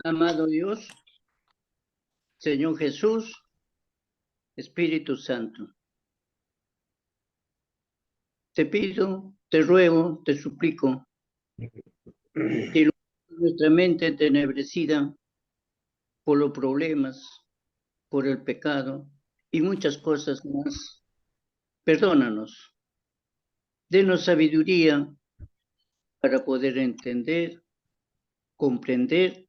Amado Dios, Señor Jesús, Espíritu Santo, te pido, te ruego, te suplico, que ilumines nuestra mente entenebrecida por los problemas, por el pecado y muchas cosas más. Perdónanos, denos sabiduría para poder entender, comprender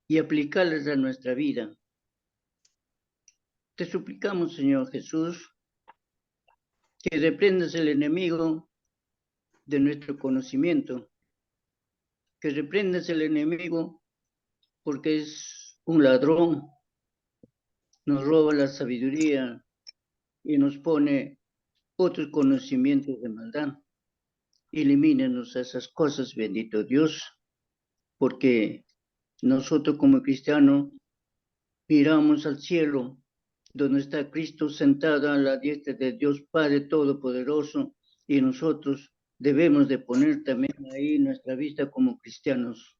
y aplicarlas a nuestra vida. Te suplicamos, Señor Jesús, que reprendas el enemigo de nuestro conocimiento, que reprendas el enemigo porque es un ladrón, nos roba la sabiduría y nos pone otros conocimientos de maldad. Elimínenos esas cosas, bendito Dios, porque nosotros como cristianos miramos al cielo, donde está Cristo sentado a la diestra de Dios Padre Todopoderoso, y nosotros debemos de poner también ahí nuestra vista como cristianos.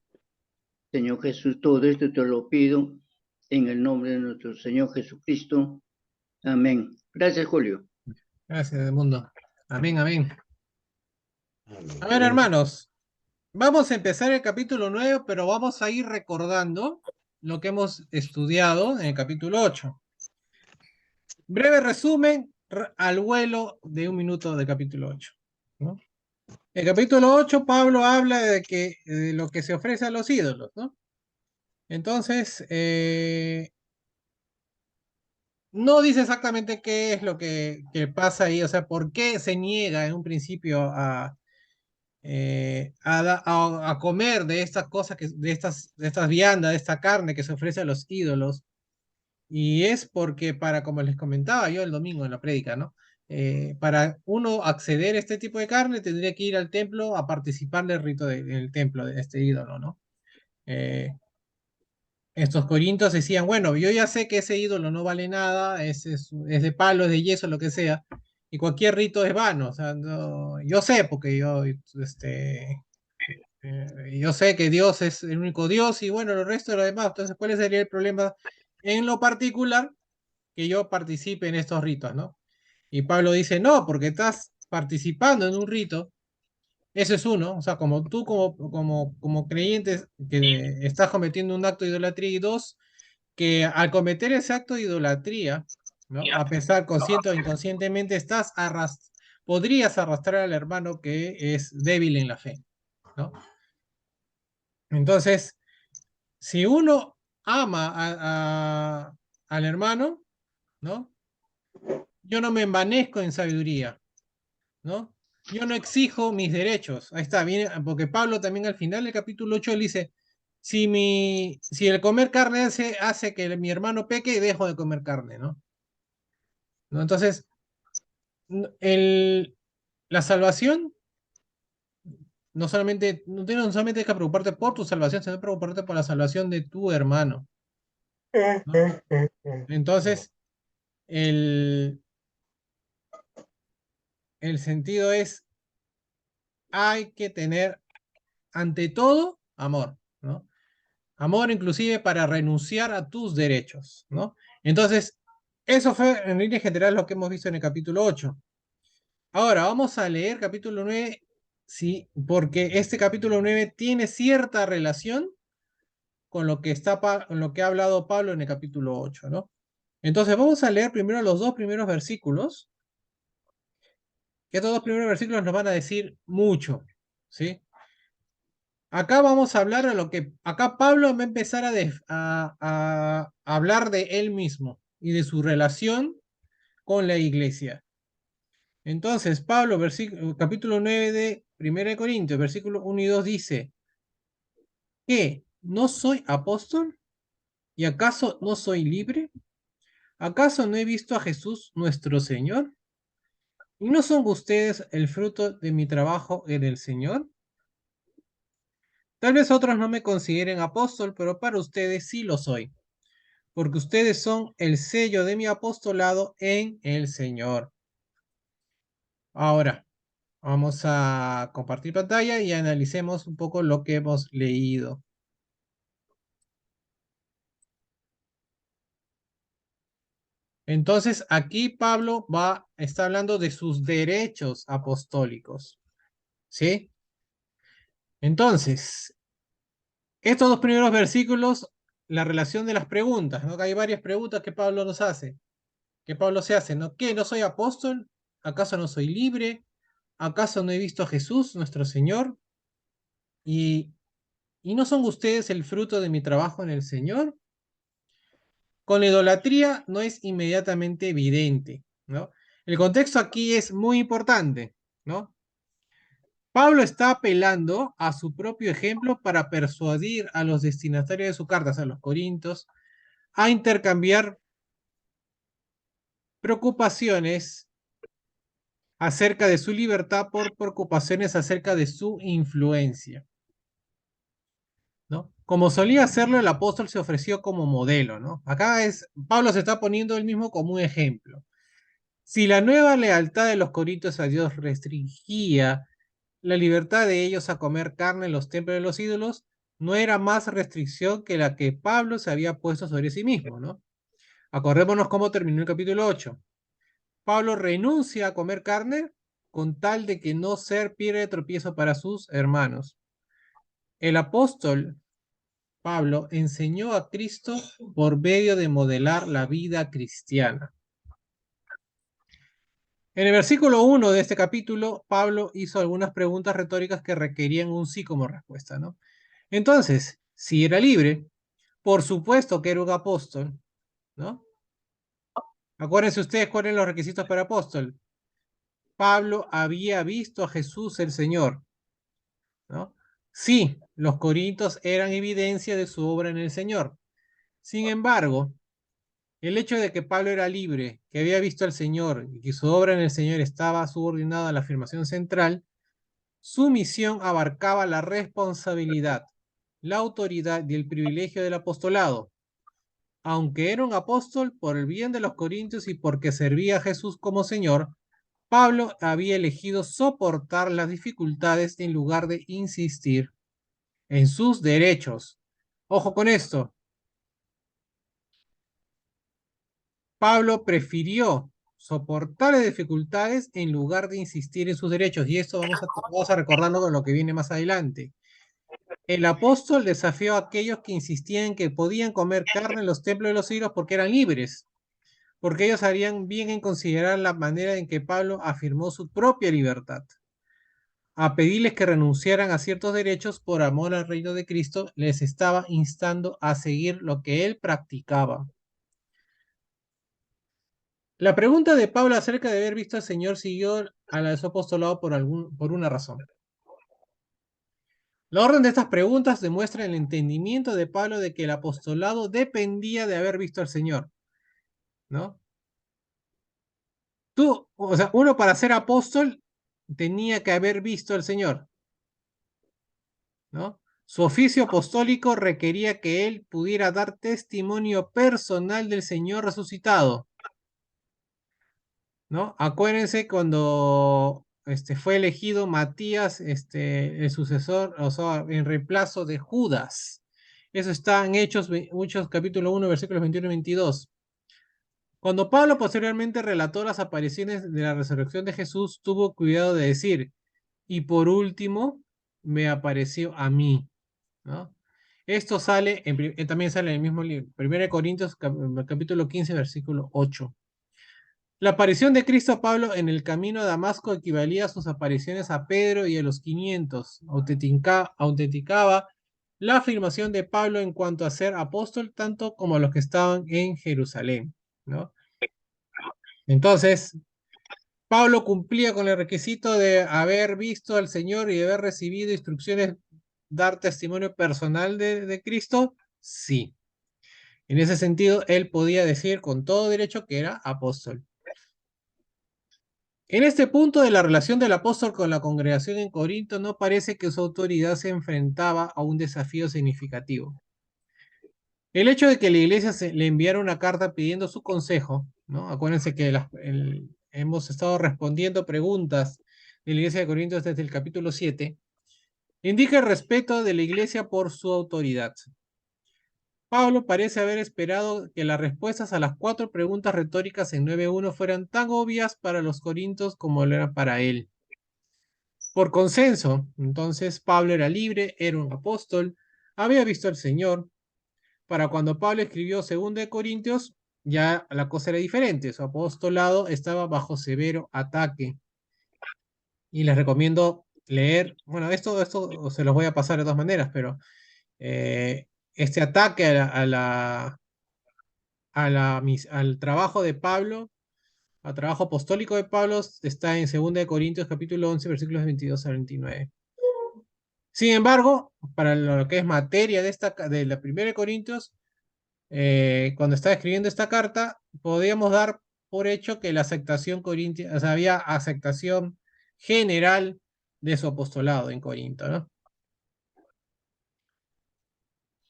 Señor Jesús, todo esto te lo pido en el nombre de nuestro Señor Jesucristo. Amén. Gracias, Julio. Gracias, Edmundo. Amén, amén. A ver, hermanos, vamos a empezar el capítulo 9, pero vamos a ir recordando lo que hemos estudiado en el capítulo 8. Breve resumen al vuelo de un minuto del capítulo 8, ¿no? El capítulo 8, Pablo habla de lo que se ofrece a los ídolos, ¿no? Entonces, no dice exactamente qué es lo que pasa ahí, o sea, por qué se niega en un principio a comer de estas cosas, de estas viandas, de esta carne que se ofrece a los ídolos. Y es porque como les comentaba yo el domingo en la prédica, ¿no? Para uno acceder a este tipo de carne tendría que ir al templo a participar del rito del templo de este ídolo, ¿no? Eh, Estos corintios decían, bueno, yo ya sé que ese ídolo no vale nada, es de palo, es de yeso, lo que sea, y cualquier rito es vano, o sea, yo sé, porque yo sé que Dios es el único Dios y bueno, el resto de lo demás, entonces, ¿cuál sería el problema en lo particular que yo participe en estos ritos, ¿no? Y Pablo dice, no, porque estás participando en un rito, eso es uno, o sea, como tú como creyente que estás cometiendo un acto de idolatría y dos, que al cometer ese acto de idolatría, ¿no? A pesar consciente o inconscientemente, podrías arrastrar al hermano que es débil en la fe, ¿no? Entonces, si uno ama al hermano, ¿no? Yo no me envanezco en sabiduría, ¿no? Yo no exijo mis derechos. Ahí está, viene, porque Pablo también al final del capítulo 8 él dice, si el comer carne hace que mi hermano peque, dejo de comer carne, ¿no? ¿No? Entonces, el, la salvación no solamente hay que preocuparte por tu salvación, sino preocuparte por la salvación de tu hermano, ¿no? Entonces, el, el sentido es, hay que tener ante todo amor, ¿no? Amor inclusive para renunciar a tus derechos, ¿no? Entonces, eso fue en línea general lo que hemos visto en el capítulo 8. Ahora, vamos a leer capítulo 9, sí, porque este capítulo 9 tiene cierta relación con lo que ha hablado Pablo en el capítulo 8, ¿no? Entonces, vamos a leer primero los dos primeros versículos, que estos dos primeros versículos nos van a decir mucho, ¿sí? Acá vamos a hablar de acá Pablo va a empezar a hablar de él mismo y de su relación con la iglesia. Entonces, Pablo, capítulo 9 de 1 de Corintios, versículo 1 y 2 dice, ¿qué? ¿No soy apóstol? ¿Y acaso no soy libre? ¿Acaso no he visto a Jesús nuestro Señor? ¿Y no son ustedes el fruto de mi trabajo en el Señor? Tal vez otros no me consideren apóstol, pero para ustedes sí lo soy, porque ustedes son el sello de mi apostolado en el Señor. Ahora, vamos a compartir pantalla y analicemos un poco lo que hemos leído. Entonces, aquí Pablo está hablando de sus derechos apostólicos, ¿sí? Entonces, estos dos primeros versículos, la relación de las preguntas, ¿no? Que hay varias preguntas que Pablo nos hace, que Pablo se hace, ¿no? ¿Qué? ¿No soy apóstol? ¿Acaso no soy libre? ¿Acaso no he visto a Jesús, nuestro Señor? ¿Y, y no son ustedes el fruto de mi trabajo en el Señor? Con la idolatría no es inmediatamente evidente, ¿no? El contexto aquí es muy importante, ¿no? Pablo está apelando a su propio ejemplo para persuadir a los destinatarios de sus cartas, a los corintios, a intercambiar preocupaciones acerca de su libertad por preocupaciones acerca de su influencia, ¿no? Como solía hacerlo, el apóstol se ofreció como modelo, ¿no? Pablo se está poniendo él mismo como un ejemplo. Si la nueva lealtad de los corintios a Dios restringía la libertad de ellos a comer carne en los templos de los ídolos, no era más restricción que la que Pablo se había puesto sobre sí mismo, ¿no? Acordémonos cómo terminó el capítulo 8. Pablo renuncia a comer carne con tal de que no ser piedra de tropiezo para sus hermanos. El apóstol Pablo enseñó a Cristo por medio de modelar la vida cristiana. En el versículo 1 de este capítulo, Pablo hizo algunas preguntas retóricas que requerían un sí como respuesta, ¿no? Entonces, si era libre, por supuesto que era un apóstol, ¿no? Acuérdense ustedes cuáles eran los requisitos para apóstol. Pablo había visto a Jesús el Señor, ¿no? Sí, los corintios eran evidencia de su obra en el Señor. Sin embargo, el hecho de que Pablo era libre, que había visto al Señor y que su obra en el Señor estaba subordinada a la afirmación central, su misión abarcaba la responsabilidad, la autoridad y el privilegio del apostolado. Aunque era un apóstol por el bien de los corintios y porque servía a Jesús como Señor, Pablo había elegido soportar las dificultades en lugar de insistir en sus derechos. Ojo con esto, Pablo prefirió soportar las dificultades en lugar de insistir en sus derechos, y esto vamos a recordarlo con lo que viene más adelante. El apóstol desafió a aquellos que insistían en que podían comer carne en los templos de los ídolos porque eran libres, porque ellos harían bien en considerar la manera en que Pablo afirmó su propia libertad. A pedirles que renunciaran a ciertos derechos por amor al reino de Cristo, les estaba instando a seguir lo que él practicaba. La pregunta de Pablo acerca de haber visto al Señor siguió a la de su apostolado por una razón. La orden de estas preguntas demuestra el entendimiento de Pablo de que el apostolado dependía de haber visto al Señor, ¿no? O sea, uno para ser apóstol tenía que haber visto al Señor, ¿no? Su oficio apostólico requería que él pudiera dar testimonio personal del Señor resucitado, ¿no? Acuérdense cuando fue elegido Matías, el sucesor, o sea, en reemplazo de Judas. Eso está en Hechos capítulo 1, versículos 21 y 22. Cuando Pablo posteriormente relató las apariciones de la resurrección de Jesús, tuvo cuidado de decir, y por último, me apareció a mí, ¿no? Esto también sale en el mismo libro, 1 Corintios capítulo 15, versículo 8. La aparición de Cristo a Pablo en el camino a Damasco equivalía a sus apariciones a Pedro y a los 500. Autenticaba la afirmación de Pablo en cuanto a ser apóstol, tanto como a los que estaban en Jerusalén, ¿no? Entonces, Pablo cumplía con el requisito de haber visto al Señor y de haber recibido instrucciones, dar testimonio personal de Cristo. Sí. En ese sentido, él podía decir con todo derecho que era apóstol. En este punto de la relación del apóstol con la congregación en Corinto, no parece que su autoridad se enfrentaba a un desafío significativo. El hecho de que la iglesia le enviara una carta pidiendo su consejo, ¿no? Acuérdense que hemos estado respondiendo preguntas de la iglesia de Corinto desde el capítulo 7, indica el respeto de la iglesia por su autoridad. Pablo parece haber esperado que las respuestas a las 4 preguntas retóricas en 9.1 fueran tan obvias para los corintios como lo eran para él. Por consenso, entonces Pablo era libre, era un apóstol, había visto al Señor. Para cuando Pablo escribió 2 de Corintios, ya la cosa era diferente. Su apostolado estaba bajo severo ataque. Y les recomiendo leer, bueno, esto se los voy a pasar de todas maneras, pero este ataque al trabajo de Pablo, al trabajo apostólico de Pablo, está en 2 de Corintios capítulo 11, versículos 22 al 29. Sin embargo, para lo que es materia de la 1 de Corintios, cuando estaba escribiendo esta carta, podíamos dar por hecho que la aceptación corintia, o sea, había aceptación general de su apostolado en Corinto, ¿no?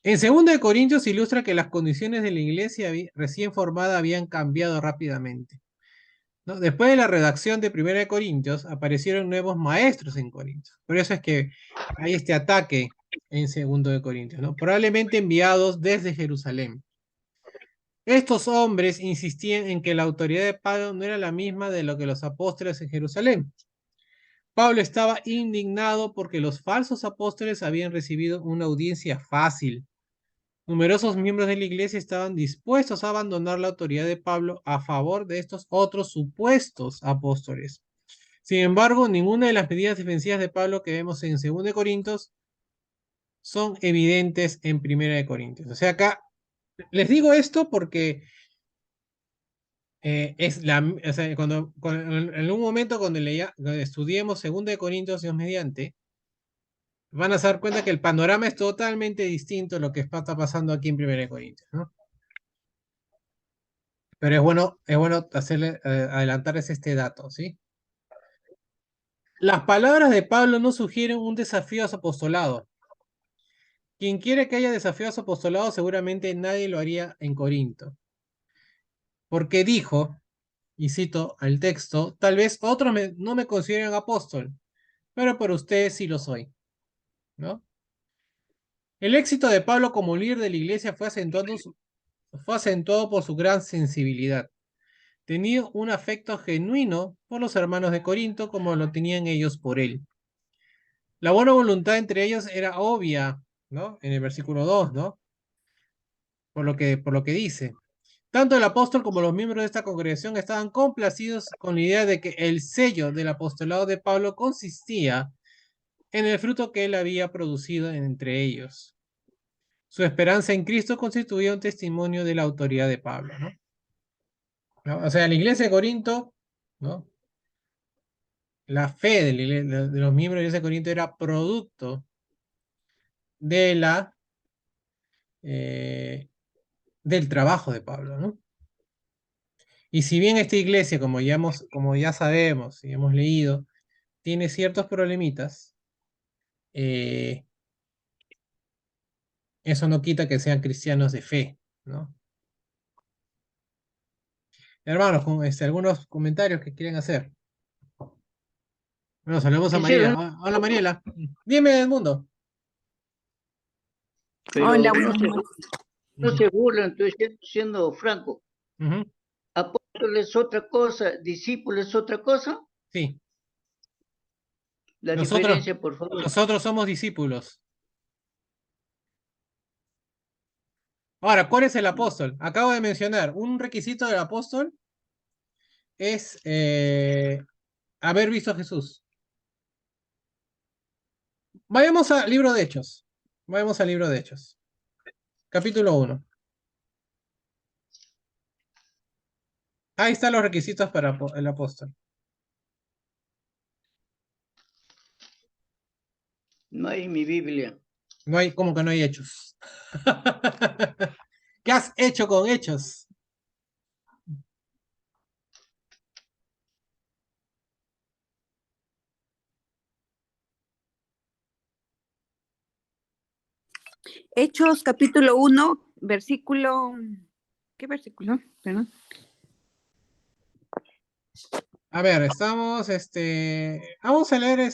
En 2 de Corintios ilustra que las condiciones de la iglesia recién formada habían cambiado rápidamente, ¿no? Después de la redacción de 1 de Corintios, aparecieron nuevos maestros en Corinto. Por eso es que hay este ataque en 2 de Corintios, ¿no? Probablemente enviados desde Jerusalén. Estos hombres insistían en que la autoridad de Pablo no era la misma de lo que los apóstoles en Jerusalén. Pablo estaba indignado porque los falsos apóstoles habían recibido una audiencia fácil. Numerosos miembros de la iglesia estaban dispuestos a abandonar la autoridad de Pablo a favor de estos otros supuestos apóstoles. Sin embargo, ninguna de las medidas defensivas de Pablo que vemos en 2 de Corintios son evidentes en 1 de Corintios. O sea, acá les digo esto porque o sea, en un momento cuando estudiemos 2 de Corintios, Dios mediante, van a se dar cuenta que el panorama es totalmente distinto a lo que está pasando aquí en 1 de Corintios, ¿no? Pero es bueno hacerle, adelantarles este dato, ¿sí? Las palabras de Pablo no sugieren un desafío a su apostolado. Quien quiere que haya desafío a su apostolado, seguramente nadie lo haría en Corinto. Porque dijo, y cito al texto, tal vez otros no me consideren apóstol, pero por ustedes sí lo soy, ¿no? El éxito de Pablo como líder de la iglesia fue acentuado por su gran sensibilidad. Tenía un afecto genuino por los hermanos de Corinto como lo tenían ellos por él. La buena voluntad entre ellos era obvia, ¿no? En el versículo 2, ¿no? Por lo que dice. Tanto el apóstol como los miembros de esta congregación estaban complacidos con la idea de que el sello del apostolado de Pablo consistía en el fruto que él había producido entre ellos. Su esperanza en Cristo constituía un testimonio de la autoridad de Pablo, ¿no? ¿No? O sea, la iglesia de Corinto, ¿no? La fe de los miembros de la iglesia de Corinto era producto de eh, del trabajo de Pablo, ¿no? Y si bien esta iglesia, como ya sabemos y hemos leído, tiene ciertos problemitas, eh, eso no quita que sean cristianos de fe, ¿no? Hermanos, algunos comentarios que quieren hacer. Bueno, saludamos a Quisiera, Mariela. Hola Mariela. Dime Edmundo. pero Hola, buenas noches. no Ujú, se burlan, estoy siendo franco. ujú, Apóstol es otra cosa, discípulo es otra cosa. sí, La nosotros, diferencia, por favor. nosotros somos discípulos. Ahora, ¿cuál es el apóstol? Acabo de mencionar, un requisito del apóstol es haber visto a Jesús. Vayamos al libro de Hechos. Vayamos al libro de Hechos. Capítulo 1. Ahí están los requisitos para el apóstol. No hay en mi Biblia. No hay, como que no hay hechos. ¿Qué has hecho con hechos? Hechos capítulo 1, versículo. ¿Qué versículo? Perdón. A ver, vamos a leer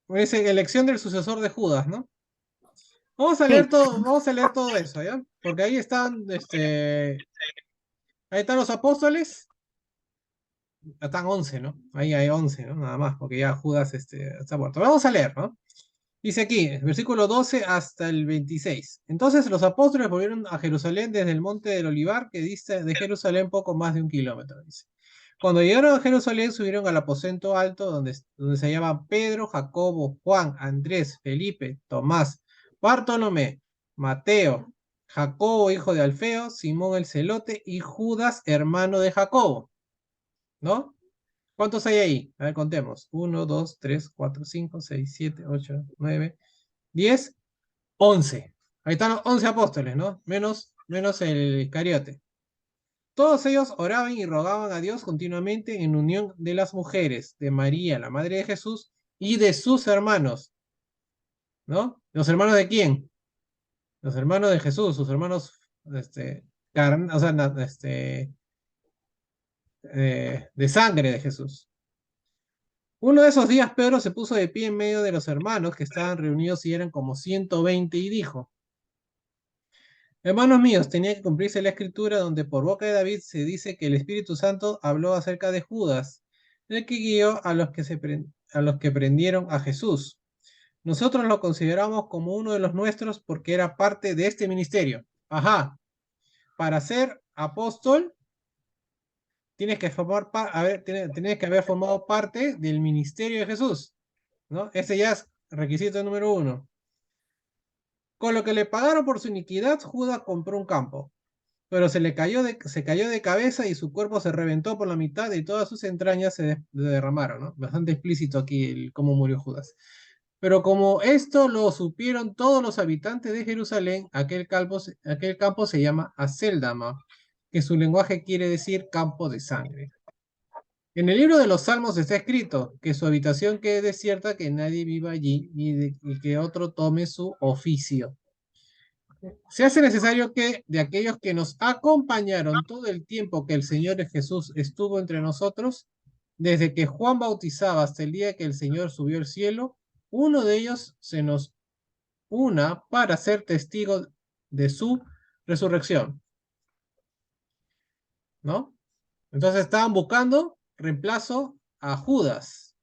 dice elección del sucesor de Judas, ¿no? Vamos a Sí. leer todo eso, ¿ya? Porque ahí están, ahí están los apóstoles. Están 11, ¿no? Ahí hay 11, ¿no? Nada más, porque ya Judas está muerto. Vamos a leer, ¿no? Dice aquí, versículo 12 hasta el 26. Entonces los apóstoles volvieron a Jerusalén desde el monte del Olivar, que dista de Jerusalén poco más de 1 kilómetro, dice. Cuando llegaron a Jerusalén, subieron al aposento alto donde se llaman Pedro, Jacobo, Juan, Andrés, Felipe, Tomás, Bartolomé, Mateo, Jacobo, hijo de Alfeo, Simón el Celote y Judas, hermano de Jacobo, ¿no? ¿Cuántos hay ahí? A ver, contemos. 1, 2, 3, 4, 5, 6, 7, 8, 9, 10, 11. Ahí están los 11 apóstoles, ¿no? Menos el Iscariote. Todos ellos oraban y rogaban a Dios continuamente en unión de las mujeres, de María, la madre de Jesús, y de sus hermanos, ¿no? ¿Los hermanos de quién? Los hermanos de Jesús, sus hermanos, o sea, de sangre de Jesús. Uno de esos días Pedro se puso de pie en medio de los hermanos que estaban reunidos y eran como 120 y dijo: Hermanos míos, tenía que cumplirse la escritura donde por boca de David se dice que el Espíritu Santo habló acerca de Judas, el que guió a los que prendieron a Jesús. Nosotros lo consideramos como uno de los nuestros porque era parte de este ministerio. Ajá, para ser apóstol tienes que tienes que haber formado parte del ministerio de Jesús, ¿no? Ese ya es requisito número 1. Con lo que le pagaron por su iniquidad, Judas compró un campo. Pero se cayó de cabeza y su cuerpo se reventó por la mitad y todas sus entrañas se derramaron, ¿no? Bastante explícito aquí cómo murió Judas. Pero como esto lo supieron todos los habitantes de Jerusalén, aquel campo se llama Aceldama, que su lenguaje quiere decir campo de sangre. En el libro de los Salmos está escrito que su habitación quede desierta, que nadie viva allí y que otro tome su oficio. Se hace necesario que de aquellos que nos acompañaron todo el tiempo que el Señor Jesús estuvo entre nosotros, desde que Juan bautizaba hasta el día que el Señor subió al cielo, uno de ellos se nos una para ser testigo de su resurrección, ¿no? Entonces estaban buscando reemplazo a Judas.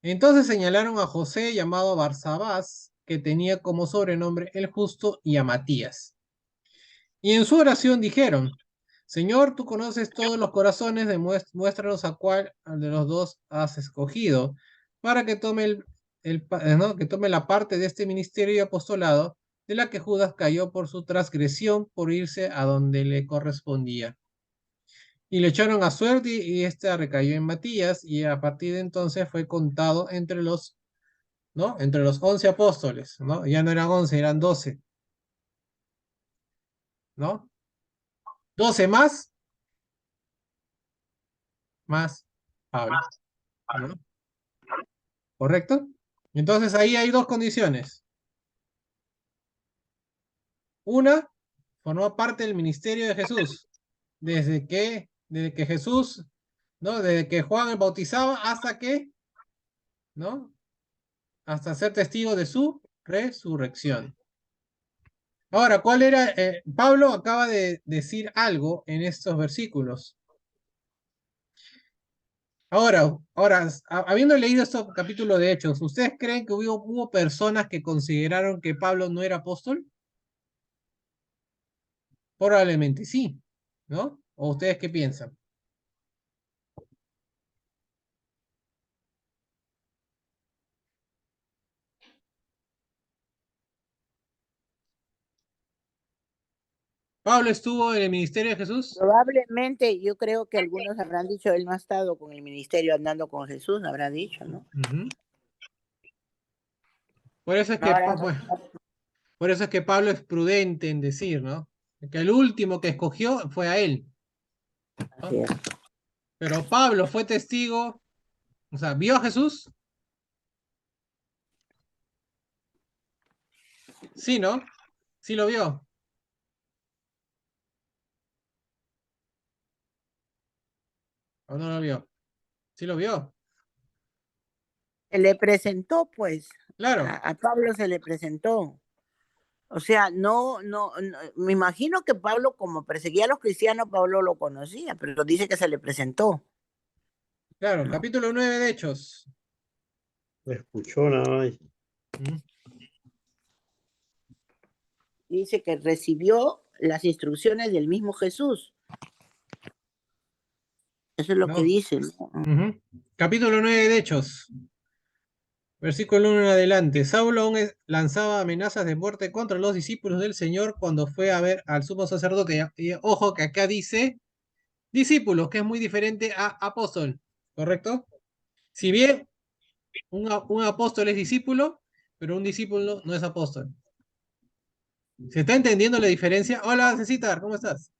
Entonces señalaron a José llamado Barsabás, que tenía como sobrenombre el Justo, y a Matías. Y en su oración dijeron: Señor, tú conoces todos los corazones, muéstranos a cuál de los dos has escogido, para que tome, ¿no? que tome la parte de este ministerio y apostolado de la que Judas cayó por su transgresión, por irse a donde le correspondía. Y le echaron a suerte y ésta recayó en Matías, y a partir de entonces fue contado entre los, ¿no? Entre los 11 apóstoles, ¿no? Ya no eran 11, eran 12, ¿no? 12 más Pablo, ¿no? ¿Correcto? Entonces ahí hay dos condiciones. Una, formó parte del ministerio de Jesús, desde que Jesús, ¿no? Desde que Juan el bautizaba hasta que, ¿no? Hasta ser testigo de su resurrección. Ahora, ¿cuál era? Pablo acaba de decir algo en estos versículos. Ahora, habiendo leído este capítulo de Hechos, ¿ustedes creen que hubo personas que consideraron que Pablo no era apóstol? Probablemente sí, ¿no? ¿O ustedes qué piensan? ¿Pablo estuvo en el ministerio de Jesús? Probablemente, yo creo que algunos habrán dicho, él no ha estado con el ministerio andando con Jesús, habrá dicho, ¿no? Ujú. Por eso es que, Ahora, por eso es que Pablo es prudente en decir, ¿no? Que el último que escogió fue a él, ¿no? así es. Pero Pablo fue testigo, o sea, ¿vio a Jesús? Sí, ¿no? Sí lo vio. ¿O no lo vio? Sí lo vio. Se le presentó, pues, Claro. a Pablo se le presentó. O sea, me imagino que Pablo, como perseguía a los cristianos, Pablo lo conocía, pero dice que se le presentó. Claro, capítulo 9 de Hechos. Escuchó nada más. ¿Mm? Dice que recibió las instrucciones del mismo Jesús. Eso es lo que No. dice, ¿no? Ujú. Capítulo 9 de Hechos. Versículo 1 en adelante. Saulo aún lanzaba amenazas de muerte contra los discípulos del Señor cuando fue a ver al sumo sacerdote. Y ojo que acá dice discípulos, que es muy diferente a apóstol, ¿correcto? Si bien un apóstol es discípulo, pero un discípulo no es apóstol. ¿Se está entendiendo la diferencia? Hola, Cecitar, ¿cómo estás?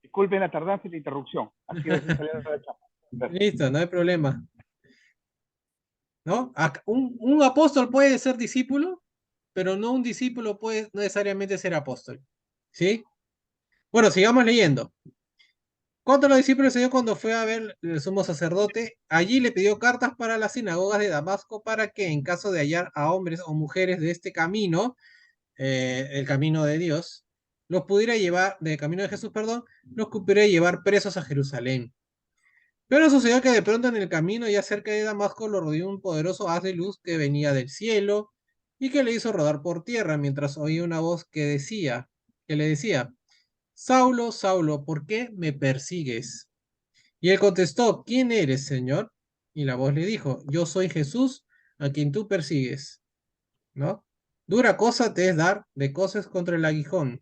Disculpen la tardanza y la interrupción. Aquí recién saliendo de la chamba. Gracias. Listo, no hay problema. ¿No? Un apóstol puede ser discípulo, pero no un discípulo puede necesariamente ser apóstol. ¿Sí? Bueno, sigamos leyendo. Contra los discípulos del Señor cuando fue a ver el sumo sacerdote, allí le pidió cartas para las sinagogas de Damasco para que en caso de hallar a hombres o mujeres de este camino, el camino de Dios, los pudiera llevar, del camino de Jesús, perdón, los pudiera llevar presos a Jerusalén. Pero sucedió que de pronto en el camino, ya cerca de Damasco, lo rodeó un poderoso haz de luz que venía del cielo y que le hizo rodar por tierra mientras oía una voz que le decía, Saulo, Saulo, ¿por qué me persigues? Y él contestó, ¿quién eres, Señor? Y la voz le dijo, yo soy Jesús, a quien tú persigues, ¿no? Dura cosa te es dar de coces contra el aguijón.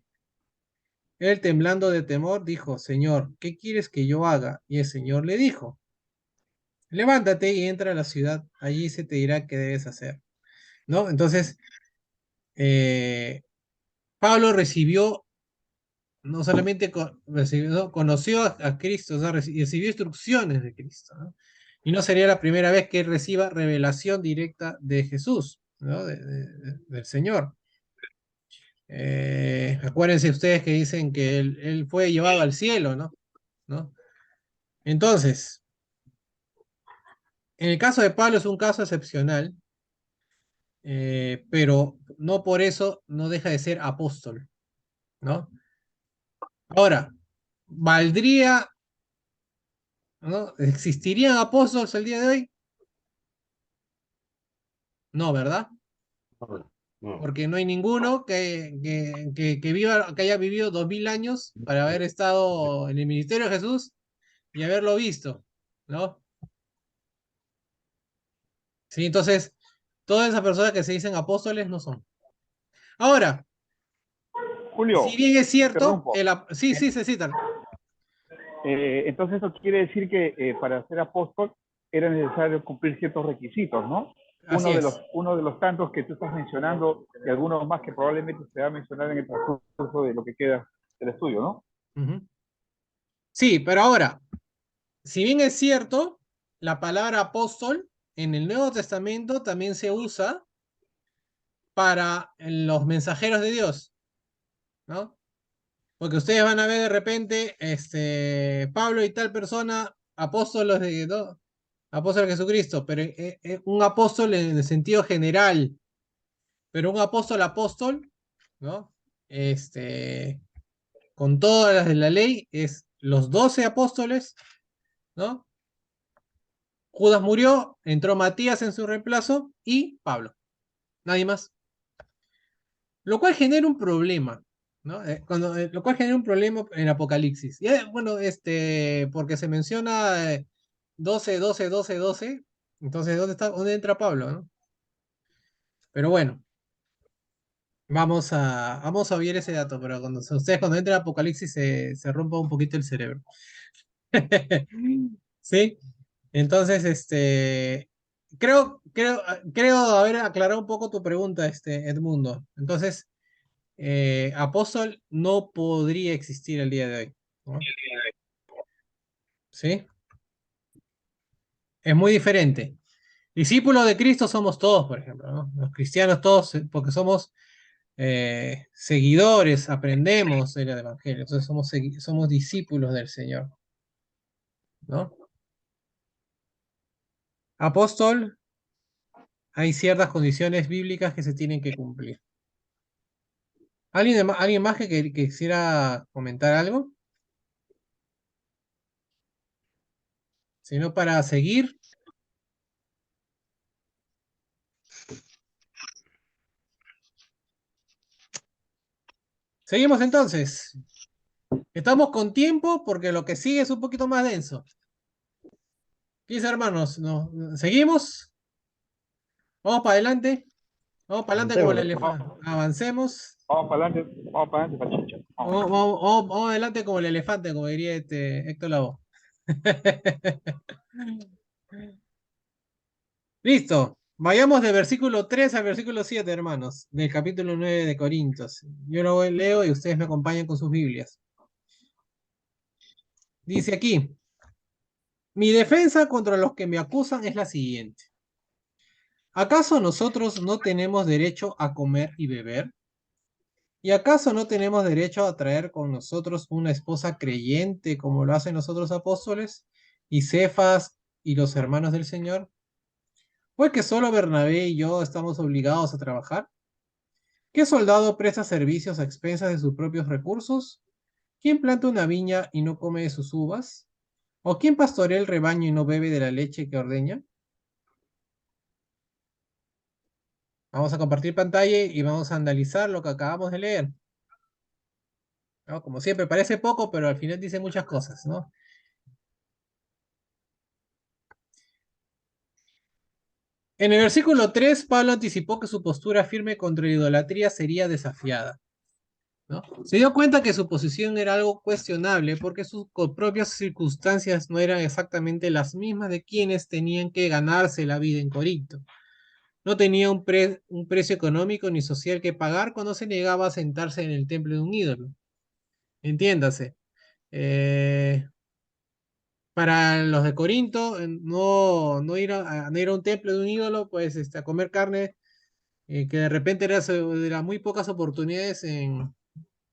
Él, temblando de temor, dijo, Señor, ¿qué quieres que yo haga? Y el Señor le dijo, levántate y entra a la ciudad, allí se te dirá qué debes hacer, ¿no? Entonces, eh, Pablo recibió, no solamente conoció a Cristo, o sea, recibió instrucciones de Cristo, ¿no? Y no sería la primera vez que él reciba revelación directa de Jesús, ¿no? Del Señor. Acuérdense ustedes que dicen que él fue llevado al cielo, ¿no? ¿No? Entonces, en el caso de Pablo es un caso excepcional, pero no por eso no deja de ser apóstol, ¿no? Ahora, ¿valdría, ¿no? ¿Existirían apóstoles el día de hoy? No, ¿verdad? No. Porque no hay ninguno que haya vivido 2000 años para haber estado en el ministerio de Jesús y haberlo visto, ¿no? Sí, entonces, todas esas personas que se dicen apóstoles no son. Ahora, Julio, si bien es cierto, interrumpo. sí, sí, Cecitar. Entonces eso quiere decir que para ser apóstol era necesario cumplir ciertos requisitos, ¿no? Así es. Uno de los tantos que tú estás mencionando y algunos más que probablemente se va a mencionar en el transcurso de lo que queda del estudio, ¿no? Ujú. Sí, pero ahora, si bien es cierto, la palabra apóstol en el Nuevo Testamento también se usa para los mensajeros de Dios, ¿no? Porque ustedes van a ver de repente, Pablo y tal persona, apóstolos de, ¿no? Apóstol de Jesucristo, pero un apóstol en el sentido general, pero un apóstol, ¿no? Con todas las de la ley, es los 12 apóstoles, ¿no? Judas murió, entró Matías en su reemplazo y Pablo, nadie más. Lo cual genera un problema, ¿no? Lo cual genera un problema en Apocalipsis. Y, bueno, porque se menciona 12, 12, 12, 12. Entonces, ¿dónde entra Pablo, no? Pero bueno, vamos a ver ese dato, pero cuando entra Apocalipsis se rompa un poquito el cerebro. ¿Sí? Entonces, creo haber aclarado un poco tu pregunta, Edmundo. Entonces, apóstol no podría existir el día de hoy, ¿no? ¿Sí? Es muy diferente. Discípulos de Cristo somos todos, por ejemplo, ¿no? Los cristianos todos, porque somos seguidores, aprendemos el Evangelio, entonces somos discípulos del Señor, ¿no? Apóstol, hay ciertas condiciones bíblicas que se tienen que cumplir. ¿Alguien más que quisiera comentar algo? Si no, para seguir. Seguimos entonces. Estamos con tiempo porque lo que sigue es un poquito más denso. 15 hermanos, ¿seguimos? Vamos para adelante. Vamos para adelante como el Avancemos. elefante. Avancemos. Vamos para adelante, Pachicho. Vamos adelante como el elefante, como diría Héctor Lavoe. Listo. Vayamos del versículo 3 al versículo 7, hermanos, del capítulo 9 de Corintios. Yo lo leo y ustedes me acompañan con sus Biblias. Dice aquí: mi defensa contra los que me acusan es la siguiente. ¿Acaso nosotros no tenemos derecho a comer y beber? ¿Y acaso no tenemos derecho a traer con nosotros una esposa creyente como lo hacen los otros apóstoles y Cefas y los hermanos del Señor? ¿Pues que solo Bernabé y yo estamos obligados a trabajar? ¿Qué soldado presta servicios a expensas de sus propios recursos? ¿Quién planta una viña y no come de sus uvas? ¿O quién pastorea el rebaño y no bebe de la leche que ordeña? Vamos a compartir pantalla y vamos a analizar lo que acabamos de leer, ¿no? Como siempre, parece poco, pero al final dice muchas cosas, ¿no? En el versículo 3, Pablo anticipó que su postura firme contra la idolatría sería desafiada, ¿no? Se dio cuenta que su posición era algo cuestionable porque sus propias circunstancias no eran exactamente las mismas de quienes tenían que ganarse la vida en Corinto. No tenía un precio económico ni social que pagar cuando se negaba a sentarse en el templo de un ídolo. Entiéndase. Para los de Corinto, no ir a un templo de un ídolo, pues a comer carne, que de repente era de las muy pocas oportunidades en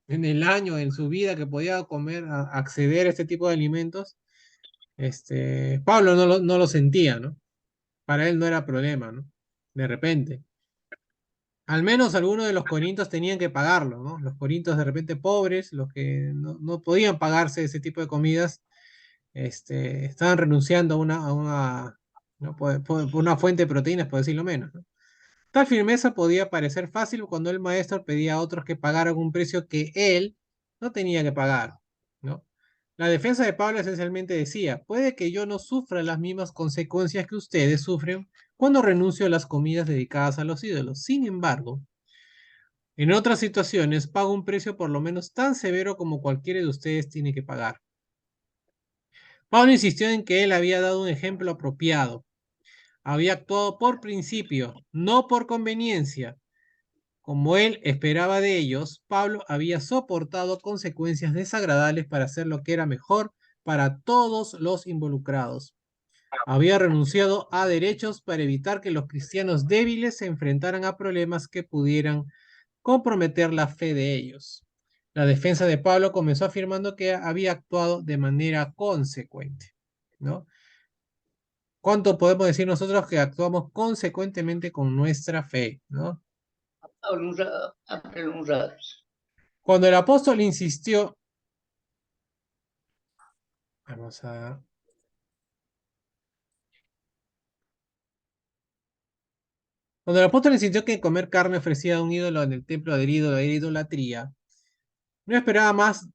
el año, en su vida, que podía comer, acceder a este tipo de alimentos. Pablo no lo sentía, ¿no? Para él no era problema, ¿no? De repente. Al menos algunos de los corintios tenían que pagarlo, ¿no? Los corintios de repente pobres, los que no podían pagarse ese tipo de comidas, estaban renunciando ¿no? por una fuente de proteínas, por decirlo menos, ¿no? Tal firmeza podía parecer fácil cuando el maestro pedía a otros que pagaran un precio que él no tenía que pagar, ¿no? La defensa de Pablo esencialmente decía: puede que yo no sufra las mismas consecuencias que ustedes sufren cuando renuncio a las comidas dedicadas a los ídolos. Sin embargo, en otras situaciones pago un precio por lo menos tan severo como cualquiera de ustedes tiene que pagar. Pablo insistió en que él había dado un ejemplo apropiado. Había actuado por principio, no por conveniencia. Como él esperaba de ellos, Pablo había soportado consecuencias desagradables para hacer lo que era mejor para todos los involucrados. Había renunciado a derechos para evitar que los cristianos débiles se enfrentaran a problemas que pudieran comprometer la fe de ellos. La defensa de Pablo comenzó afirmando que había actuado de manera consecuente, ¿no? ¿Cuánto podemos decir nosotros que actuamos consecuentemente con nuestra fe, ¿no? Ábrelo un rato. Cuando el apóstol insistió, vamos a... Cuando el apóstol insistió que comer carne ofrecida a un ídolo en el templo del ídolo era idolatría, no esperaba más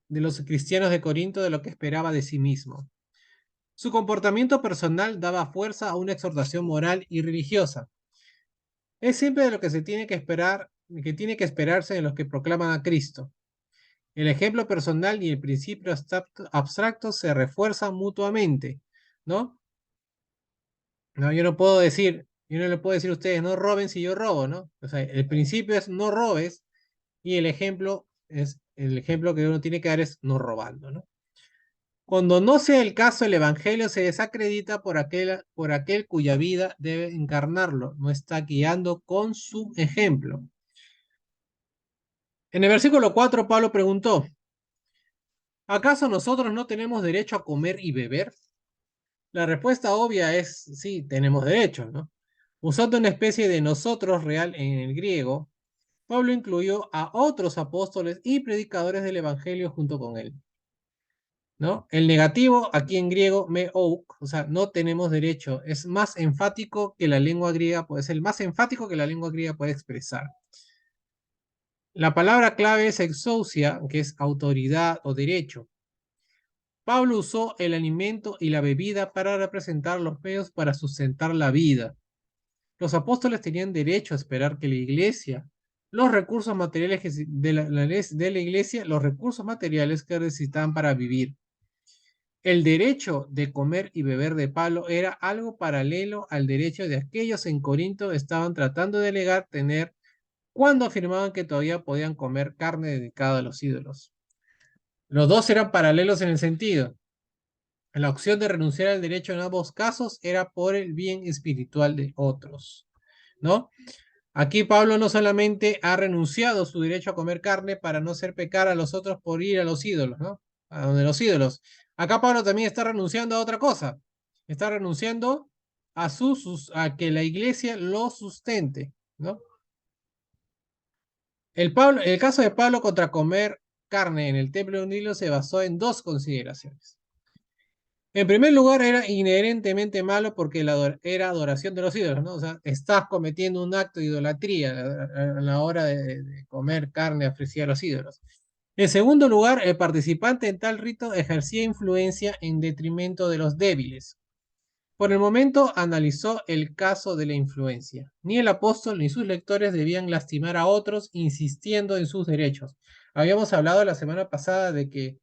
de los cristianos de Corinto de lo que esperaba de sí mismo. Su comportamiento personal daba fuerza a una exhortación moral y religiosa. Es siempre de lo que se tiene que esperar, que tiene que esperarse de los que proclaman a Cristo. El ejemplo personal y el principio abstracto se refuerzan mutuamente, ¿no? No, yo no le puedo decir a ustedes no roben si yo robo, ¿no? O sea, el principio es no robes y el ejemplo que uno tiene que dar es no robando, ¿no? Cuando no sea el caso, el evangelio se desacredita por aquel cuya vida debe encarnarlo, no está guiando con su ejemplo. En el versículo 4, Pablo preguntó: ¿acaso nosotros no tenemos derecho a comer y beber? La respuesta obvia es sí, tenemos derecho, ¿no? Usando una especie de nosotros real en el griego, Pablo incluyó a otros apóstoles y predicadores del Evangelio junto con él, ¿no? El negativo, aquí en griego, me ouk, o sea, no tenemos derecho, es más enfático que la lengua griega, puede ser el más enfático que la lengua griega puede expresar. La palabra clave es exousia, que es autoridad o derecho. Pablo usó el alimento y la bebida para representar los medios para sustentar la vida. Los apóstoles tenían derecho a esperar que la iglesia, los recursos materiales de la iglesia, los recursos materiales que necesitaban para vivir. El derecho de comer y beber de Pablo era algo paralelo al derecho de aquellos en Corinto estaban tratando de negar tener cuando afirmaban que todavía podían comer carne dedicada a los ídolos. Los dos eran paralelos en el sentido. La opción de renunciar al derecho en ambos casos era por el bien espiritual de otros, ¿no? Aquí Pablo no solamente ha renunciado a su derecho a comer carne para no hacer pecar a los otros por ir a los ídolos, ¿no? A donde los ídolos. Acá Pablo también está renunciando a otra cosa. Está renunciando a que la iglesia lo sustente, ¿no? El caso de Pablo contra comer carne en el templo de un ídolo se basó en dos consideraciones. En primer lugar, era inherentemente malo porque era adoración de los ídolos, ¿no? O sea, estás cometiendo un acto de idolatría a la hora de comer carne ofrecida a los ídolos. En segundo lugar, el participante en tal rito ejercía influencia en detrimento de los débiles. Por el momento analizó el caso de la influencia. Ni el apóstol ni sus lectores debían lastimar a otros insistiendo en sus derechos. Habíamos hablado la semana pasada de que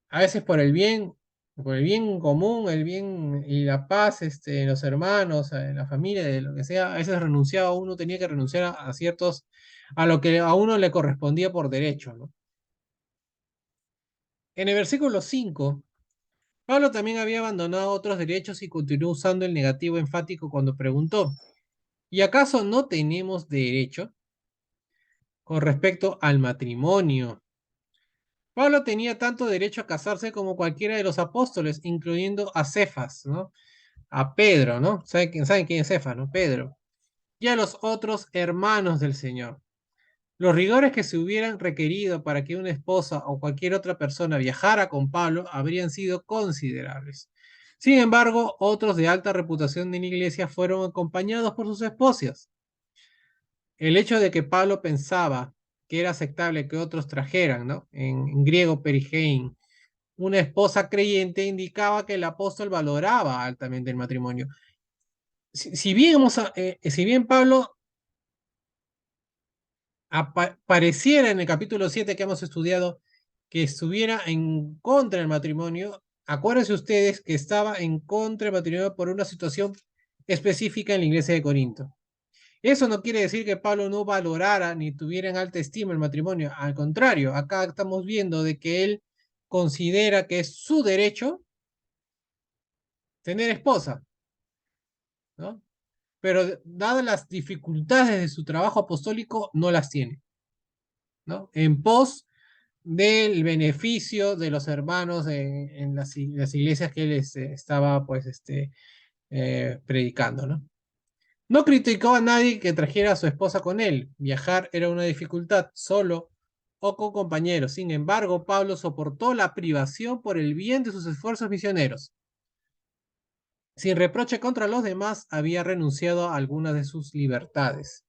a veces por el bien común, el bien y la paz, en los hermanos, en la familia, de lo que sea, a veces renunciaba uno, tenía que renunciar a lo que a uno le correspondía por derecho, ¿no? En el versículo 5, Pablo también había abandonado otros derechos y continuó usando el negativo enfático cuando preguntó, ¿y acaso no tenemos derecho con respecto al matrimonio? Pablo tenía tanto derecho a casarse como cualquiera de los apóstoles, incluyendo a Cefas, ¿no? A Pedro, ¿no? ¿Saben quién es Cefas, no? Pedro. Y a los otros hermanos del Señor. Los rigores que se hubieran requerido para que una esposa o cualquier otra persona viajara con Pablo habrían sido considerables. Sin embargo, otros de alta reputación en la iglesia fueron acompañados por sus esposas. El hecho de que Pablo pensaba que era aceptable que otros trajeran, ¿no? En griego, perigein, una esposa creyente indicaba que el apóstol valoraba altamente el matrimonio. Si bien Pablo pareciera en el capítulo 7 que hemos estudiado que estuviera en contra del matrimonio, acuérdense ustedes que estaba en contra del matrimonio por una situación específica en la iglesia de Corinto. Eso no quiere decir que Pablo no valorara ni tuviera en alta estima el matrimonio. Al contrario, acá estamos viendo de que él considera que es su derecho tener esposa, ¿no? Pero dadas las dificultades de su trabajo apostólico, no las tiene, ¿no? En pos del beneficio de los hermanos en las iglesias que él estaba, pues, predicando, ¿no? No criticó a nadie que trajera a su esposa con él. Viajar era una dificultad, solo o con compañeros. Sin embargo, Pablo soportó la privación por el bien de sus esfuerzos misioneros. Sin reproche contra los demás, había renunciado a algunas de sus libertades.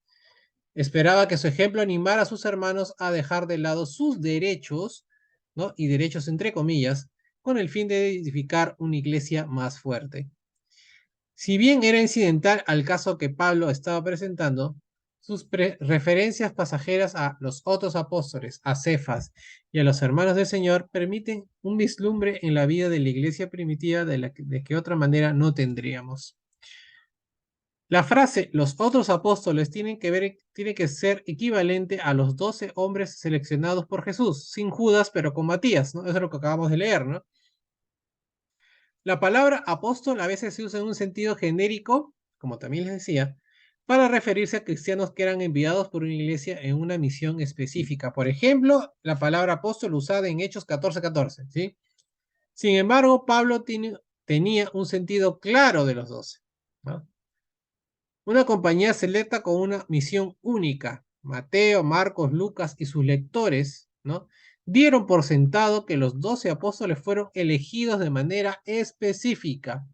Esperaba que su ejemplo animara a sus hermanos a dejar de lado sus derechos, ¿no? Y derechos entre comillas, con el fin de edificar una iglesia más fuerte. Si bien era incidental al caso que Pablo estaba presentando, sus referencias pasajeras a los otros apóstoles, a Cefas y a los hermanos del Señor permiten un vislumbre en la vida de la iglesia primitiva de que otra manera no tendríamos. La frase los otros apóstoles tiene que ser equivalente a los 12 hombres seleccionados por Jesús, sin Judas, pero con Matías, ¿no? Eso es lo que acabamos de leer, ¿no? La palabra apóstol a veces se usa en un sentido genérico, como también les decía, para referirse a cristianos que eran enviados por una iglesia en una misión específica. Por ejemplo, la palabra apóstol usada en Hechos 14:14, ¿sí? Sin embargo, Pablo tenía un sentido claro de los 12, ¿no? Una compañía selecta con una misión única. Mateo, Marcos, Lucas y sus lectores, ¿no? Dieron por sentado que los 12 apóstoles fueron elegidos de manera específica.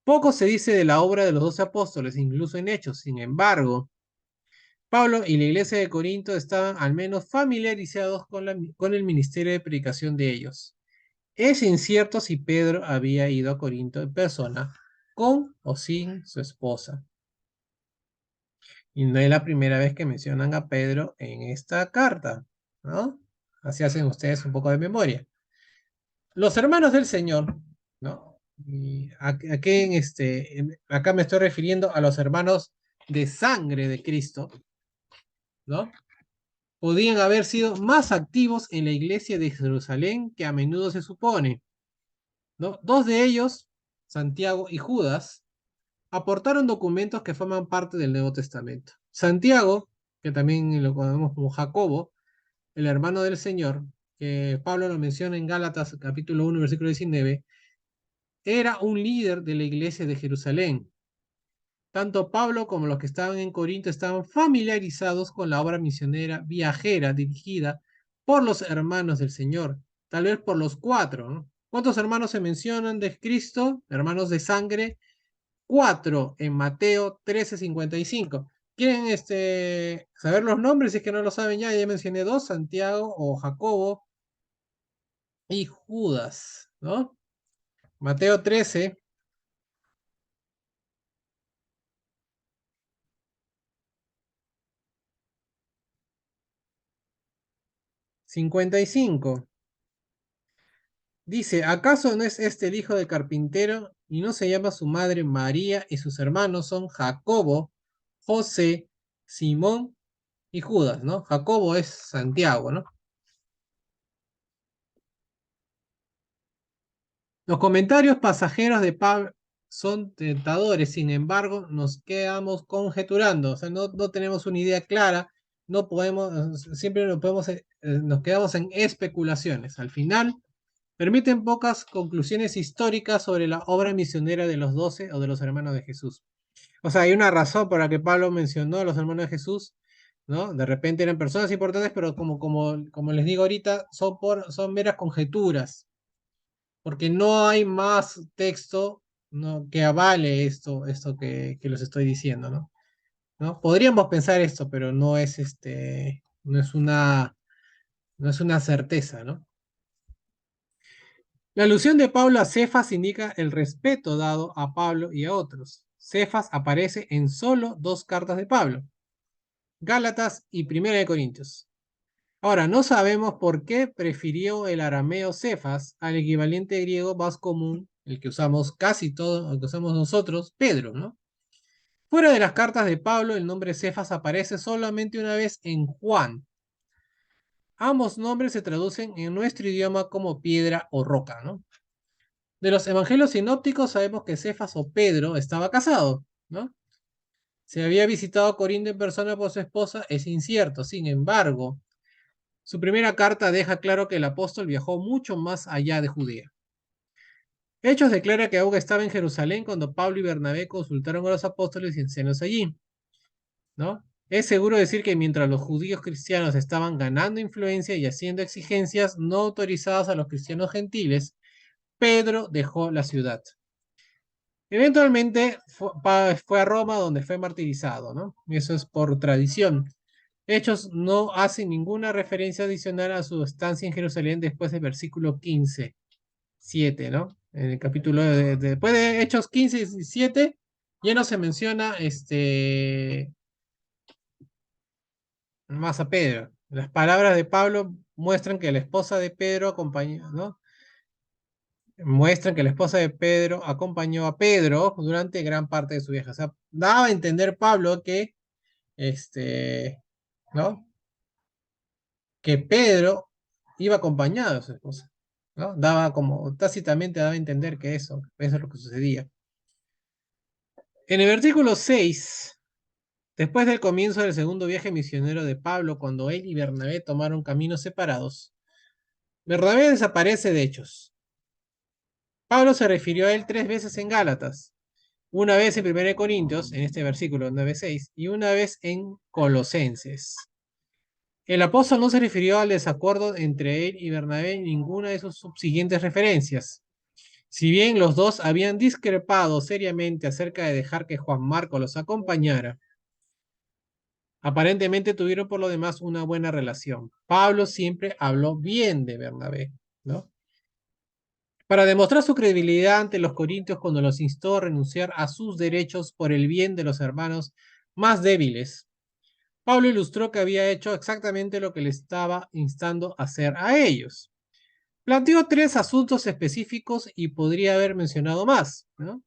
Poco se dice de la obra de los 12 apóstoles, incluso en Hechos. Sin embargo, Pablo y la iglesia de Corinto estaban al menos familiarizados con el ministerio de predicación de ellos. Es incierto si Pedro había ido a Corinto en persona, con o sin su esposa. Y no es la primera vez que mencionan a Pedro en esta carta, ¿no? Así hacen ustedes un poco de memoria. Los hermanos del Señor, ¿no? Y acá me estoy refiriendo a los hermanos de sangre de Cristo, ¿no? Podían haber sido más activos en la iglesia de Jerusalén que a menudo se supone, ¿no? Dos de ellos, Santiago y Judas, aportaron documentos que forman parte del Nuevo Testamento. Santiago, que también lo conocemos como Jacobo, el hermano del Señor, que Pablo lo menciona en Gálatas capítulo 1, versículo 19, era un líder de la iglesia de Jerusalén. Tanto Pablo como los que estaban en Corinto estaban familiarizados con la obra misionera viajera dirigida por los hermanos del Señor, tal vez por los cuatro, ¿no? ¿Cuántos hermanos se mencionan de Cristo? Hermanos de sangre. 4 en Mateo 13:55. ¿Quieren saber los nombres? Si es que no lo saben ya mencioné dos, Santiago o Jacobo y Judas, ¿no? Mateo 13. $55. Dice, ¿acaso no es este el hijo del carpintero y no se llama su madre María y sus hermanos son Jacobo, José, Simón y Judas, ¿no? Jacobo es Santiago, ¿no? Los comentarios pasajeros de Pablo son tentadores, sin embargo, nos quedamos conjeturando, o sea, no tenemos una idea clara, no podemos, siempre nos quedamos en especulaciones. Al final, permiten pocas conclusiones históricas sobre la obra misionera de los 12 o de los hermanos de Jesús. O sea, hay una razón por la que Pablo mencionó a los hermanos de Jesús, ¿no? De repente eran personas importantes, pero como les digo ahorita, son meras conjeturas porque no hay más texto, ¿no?, que avale esto que les estoy diciendo, ¿no? ¿No? Podríamos pensar esto, pero no es una certeza, ¿no? La alusión de Pablo a Cefas indica el respeto dado a Pablo y a otros. Cefas aparece en solo dos cartas de Pablo, Gálatas y Primera de Corintios. Ahora, no sabemos por qué prefirió el arameo Cefas al equivalente griego más común, el que usamos casi todos, el que usamos nosotros, Pedro, ¿no? Fuera de las cartas de Pablo, el nombre Cefas aparece solamente una vez en Juan. Ambos nombres se traducen en nuestro idioma como piedra o roca, ¿no? De los evangelios sinópticos sabemos que Cefas o Pedro estaba casado, ¿no? Si había visitado Corinto en persona por su esposa es incierto. Sin embargo, su primera carta deja claro que el apóstol viajó mucho más allá de Judea. Hechos declara que aún estaba en Jerusalén cuando Pablo y Bernabé consultaron a los apóstoles y ancianos allí, ¿no? Es seguro decir que mientras los judíos cristianos estaban ganando influencia y haciendo exigencias no autorizadas a los cristianos gentiles, Pedro dejó la ciudad. Eventualmente fue a Roma donde fue martirizado, ¿no? Eso es por tradición. Hechos no hacen ninguna referencia adicional a su estancia en Jerusalén después del versículo 15:7, ¿no? En el capítulo después de Hechos 15 y 7 ya no se menciona más a Pedro. Las palabras de Pablo muestran que la esposa de Pedro acompañó, ¿no? Muestran que la esposa de Pedro acompañó a Pedro durante gran parte de su viaje. O sea, daba a entender Pablo que, ¿no?, que Pedro iba acompañado de su esposa, ¿no? Tácitamente daba a entender que eso es lo que sucedía. En el versículo 6, después del comienzo del segundo viaje misionero de Pablo, cuando él y Bernabé tomaron caminos separados, Bernabé desaparece de Hechos. Pablo se refirió a él 3 veces en Gálatas. Una vez en 1 Corintios, en este versículo 9:6, y una vez en Colosenses. El apóstol no se refirió al desacuerdo entre él y Bernabé en ninguna de sus subsiguientes referencias. Si bien los dos habían discrepado seriamente acerca de dejar que Juan Marcos los acompañara, aparentemente tuvieron por lo demás una buena relación. Pablo siempre habló bien de Bernabé, ¿no? Para demostrar su credibilidad ante los corintios cuando los instó a renunciar a sus derechos por el bien de los hermanos más débiles, Pablo ilustró que había hecho exactamente lo que le estaba instando a hacer a ellos. Planteó 3 asuntos específicos y podría haber mencionado más, ¿no?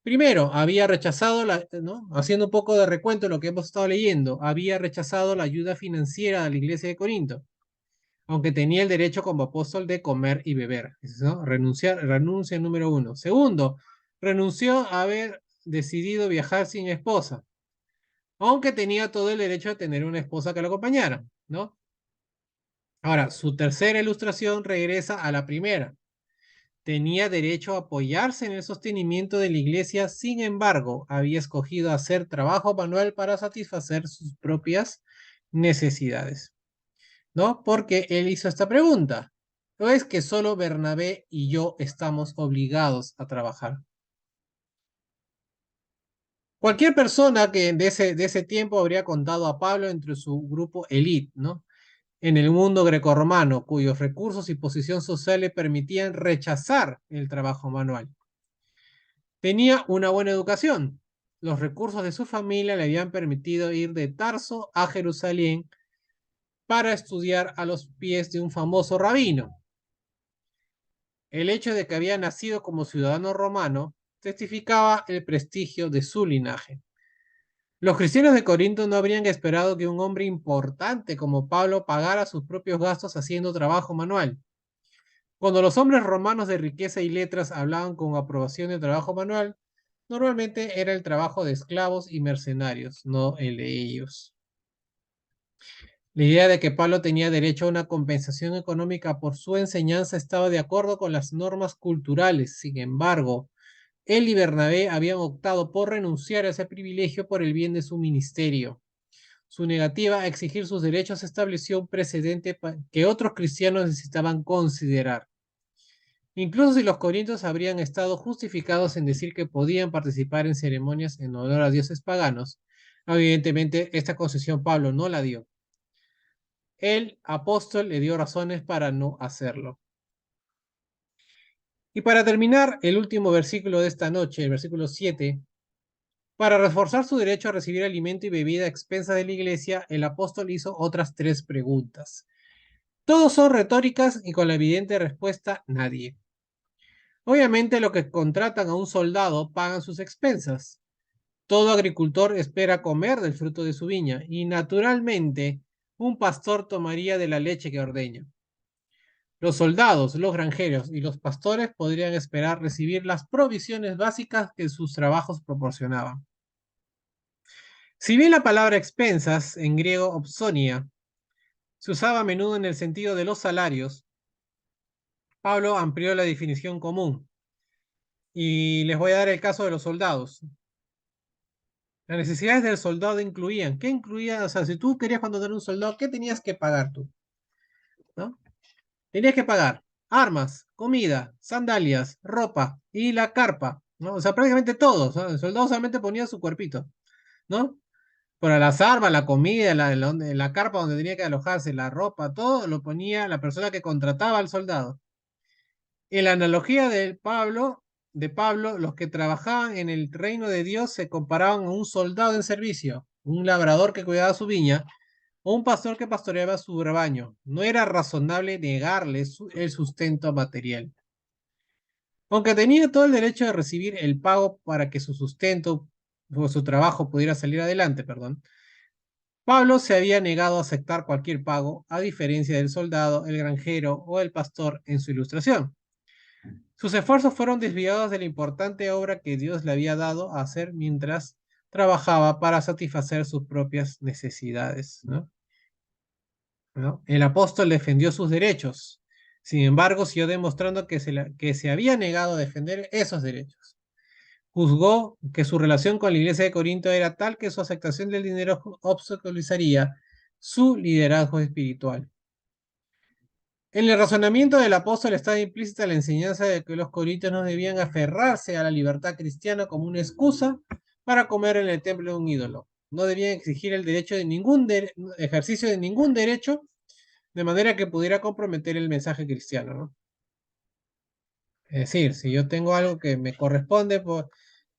Primero, había rechazado, ¿no? Haciendo un poco de recuento de lo que hemos estado leyendo, había rechazado la ayuda financiera de la iglesia de Corinto, aunque tenía el derecho como apóstol de comer y beber, ¿no? Renuncia número 1. Segundo, renunció a haber decidido viajar sin esposa, aunque tenía todo el derecho de tener una esposa que lo acompañara, ¿no? Ahora, su tercera ilustración regresa a la primera. Tenía derecho a apoyarse en el sostenimiento de la iglesia, sin embargo, había escogido hacer trabajo manual para satisfacer sus propias necesidades, ¿no? Porque él hizo esta pregunta. ¿No es que solo Bernabé y yo estamos obligados a trabajar? Cualquier persona que de ese tiempo habría contado a Pablo entre su grupo elite, ¿no? En el mundo grecorromano, cuyos recursos y posición social le permitían rechazar el trabajo manual. Tenía una buena educación. Los recursos de su familia le habían permitido ir de Tarso a Jerusalén para estudiar a los pies de un famoso rabino. El hecho de que había nacido como ciudadano romano testificaba el prestigio de su linaje. Los cristianos de Corinto no habrían esperado que un hombre importante como Pablo pagara sus propios gastos haciendo trabajo manual. Cuando los hombres romanos de riqueza y letras hablaban con aprobación de trabajo manual, normalmente era el trabajo de esclavos y mercenarios, no el de ellos. La idea de que Pablo tenía derecho a una compensación económica por su enseñanza estaba de acuerdo con las normas culturales. Sin embargo, él y Bernabé habían optado por renunciar a ese privilegio por el bien de su ministerio. Su negativa a exigir sus derechos estableció un precedente que otros cristianos necesitaban considerar. Incluso si los corintios habrían estado justificados en decir que podían participar en ceremonias en honor a dioses paganos, evidentemente esta concesión Pablo no la dio. El apóstol le dio razones para no hacerlo. Y para terminar, el último versículo de esta noche, el versículo 7, para reforzar su derecho a recibir alimento y bebida a expensas de la iglesia, el apóstol hizo otras 3 preguntas. Todos son retóricas y con la evidente respuesta, nadie. Obviamente, los que contratan a un soldado pagan sus expensas. Todo agricultor espera comer del fruto de su viña y, naturalmente, un pastor tomaría de la leche que ordeña. Los soldados, los granjeros y los pastores podrían esperar recibir las provisiones básicas que sus trabajos proporcionaban. Si bien la palabra expensas, en griego opsonia, se usaba a menudo en el sentido de los salarios, Pablo amplió la definición común. Y les voy a dar el caso de los soldados. Las necesidades del soldado incluían, ¿qué incluía? O sea, si tú querías contratar un soldado, ¿qué tenías que pagar tú? ¿No? Tenías que pagar armas, comida, sandalias, ropa y la carpa, ¿no? O sea, prácticamente todos, ¿no? El soldado solamente ponía su cuerpito, ¿no? Para las armas, la comida, la carpa donde tenía que alojarse, la ropa, todo lo ponía la persona que contrataba al soldado. En la analogía de Pablo, los que trabajaban en el reino de Dios se comparaban a un soldado en servicio, un labrador que cuidaba su viña, o un pastor que pastoreaba su rebaño. No era razonable negarle el sustento material. Aunque tenía todo el derecho de recibir el pago para que su sustento o su trabajo pudiera salir adelante, perdón, Pablo se había negado a aceptar cualquier pago, a diferencia del soldado, el granjero o el pastor en su ilustración. Sus esfuerzos fueron desviados de la importante obra que Dios le había dado a hacer mientras trabajaba para satisfacer sus propias necesidades, ¿no? El apóstol defendió sus derechos. Sin embargo, siguió demostrando que se había negado a defender esos derechos. juzgó que su relación con la iglesia de Corinto era tal que su aceptación del dinero obstaculizaría su liderazgo espiritual. En el razonamiento del apóstol estaba implícita la enseñanza de que los corintios no debían aferrarse a la libertad cristiana como una excusa para comer en el templo de un ídolo. No debían exigir el derecho de ejercicio de ningún derecho de manera que pudiera comprometer el mensaje cristiano, ¿no? Es decir, si yo tengo algo que me corresponde,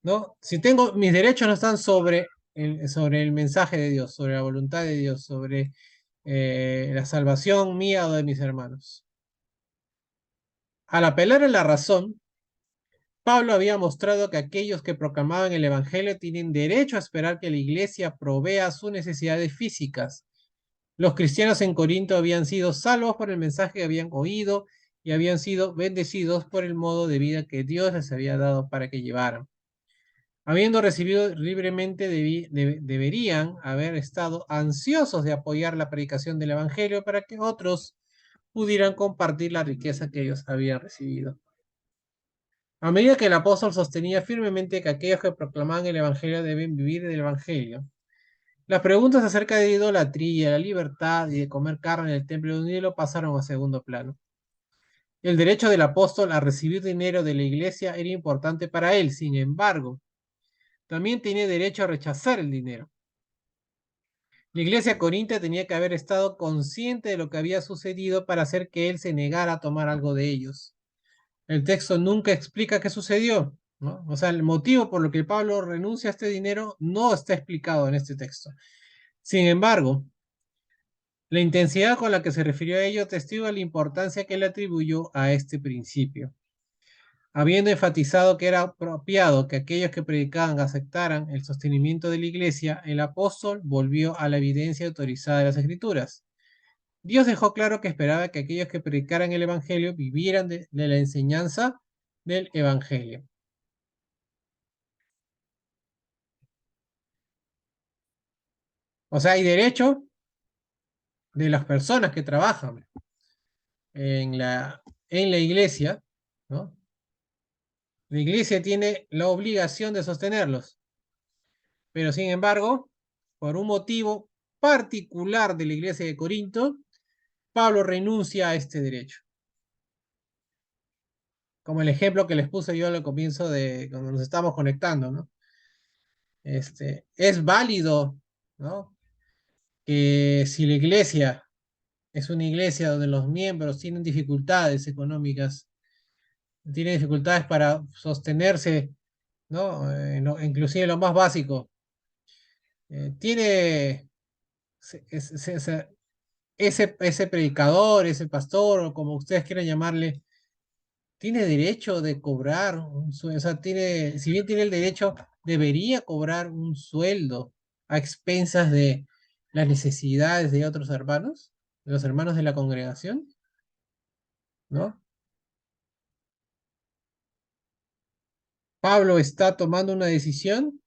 ¿no? Si tengo, mis derechos no están sobre el mensaje de Dios, sobre la voluntad de Dios, sobre la salvación mía o de mis hermanos. Al apelar a la razón, Pablo había mostrado que aquellos que proclamaban el Evangelio tienen derecho a esperar que la iglesia provea sus necesidades físicas. Los cristianos en Corinto habían sido salvos por el mensaje que habían oído y habían sido bendecidos por el modo de vida que Dios les había dado para que llevaran. Habiendo recibido libremente, deberían haber estado ansiosos de apoyar la predicación del Evangelio para que otros pudieran compartir la riqueza que ellos habían recibido. A medida que el apóstol sostenía firmemente que aquellos que proclamaban el Evangelio deben vivir del Evangelio, las preguntas acerca de idolatría, la libertad y de comer carne en el templo de un ídolo pasaron a segundo plano. El derecho del apóstol a recibir dinero de la iglesia era importante para él, sin embargo, también tenía derecho a rechazar el dinero. La iglesia corintia tenía que haber estado consciente de lo que había sucedido para hacer que él se negara a tomar algo de ellos. El texto nunca explica qué sucedió, ¿no? O sea, el motivo por lo que Pablo renuncia a este dinero no está explicado en este texto. Sin embargo, la intensidad con la que se refirió a ello testigo de la importancia que le atribuyó a este principio. Habiendo enfatizado que era apropiado que aquellos que predicaban aceptaran el sostenimiento de la iglesia, el apóstol volvió a la evidencia autorizada de las Escrituras. Dios dejó claro que esperaba que aquellos que predicaran el Evangelio vivieran de la enseñanza del Evangelio. O sea, hay derecho de las personas que trabajan en la iglesia, ¿no? La iglesia tiene la obligación de sostenerlos, pero sin embargo, por un motivo particular de la iglesia de Corinto, Pablo renuncia a este derecho. Como el ejemplo que les puse yo al comienzo de cuando nos estamos conectando, ¿no? Es válido, ¿no? Que si la iglesia es una iglesia donde los miembros tienen dificultades económicas, tienen dificultades para sostenerse, ¿no? Inclusive lo más básico, tiene ese predicador, ese pastor, o como ustedes quieran llamarle, tiene derecho de cobrar o sea, si bien tiene el derecho, debería cobrar un sueldo a expensas de las necesidades de otros hermanos, de los hermanos de la congregación, ¿no? Pablo está tomando una decisión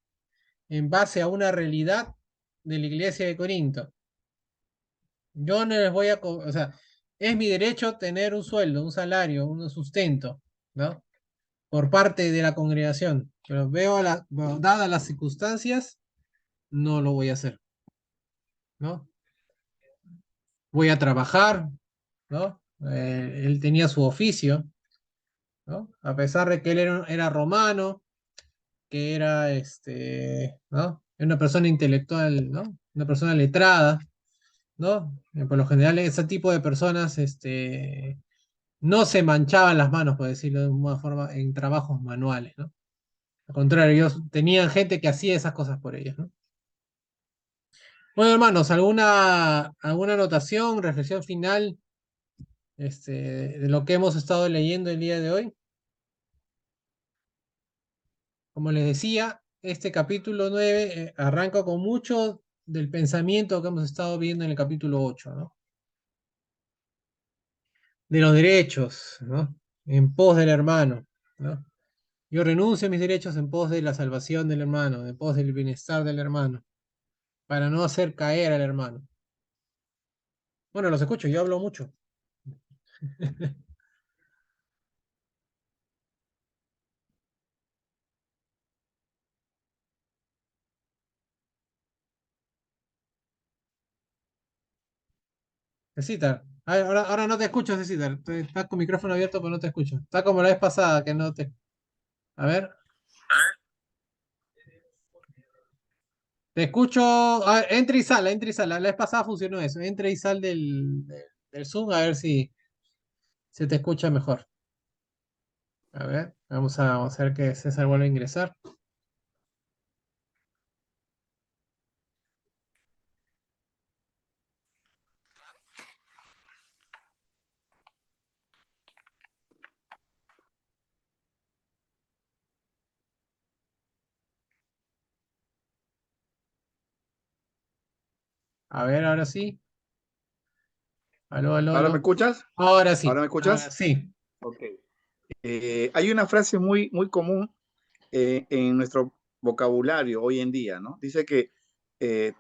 en base a una realidad de la iglesia de Corinto. Yo no les voy a, o sea, es mi derecho tener un sueldo, un salario, un sustento, ¿no? Por parte de la congregación, pero bueno, dadas las circunstancias, no lo voy a hacer, ¿no? Voy a trabajar, ¿no? Él tenía su oficio, ¿no? A pesar de que él era romano, que era, ¿no? Era una persona intelectual, ¿no? Una persona letrada, ¿no? Por lo general, ese tipo de personas, no se manchaban las manos, por decirlo de alguna forma, en trabajos manuales, ¿no? Al contrario, ellos tenían gente que hacía esas cosas por ellos, ¿no? Bueno, hermanos, ¿alguna anotación, reflexión final, de lo que hemos estado leyendo el día de hoy? Como les decía, este capítulo 9 arranca con mucho del pensamiento que hemos estado viendo en el capítulo 8, ¿no? De los derechos, ¿no? En pos del hermano, ¿no? Yo renuncio a mis derechos en pos de la salvación del hermano, en pos del bienestar del hermano, para no hacer caer al hermano. Bueno, los escucho, yo hablo mucho. Cecitar. Ahora no te escucho, Cecitar. Estás con micrófono abierto, pero no te escucho. Está como la vez pasada, que no te... A ver. Te escucho. A ver, entra y sal, entra y sal. La vez pasada funcionó eso. Entra y sal del Zoom a ver si se te escucha mejor. A ver, vamos a ver que César vuelve a ingresar. A ver, ahora sí. Aló, aló, ¿Ahora me aló. escuchas? Ahora ¿Ahora sí. me Ahora escuchas? sí. Ok. Hay una frase muy, muy común en nuestro vocabulario hoy en día, ¿no? Dice que eh,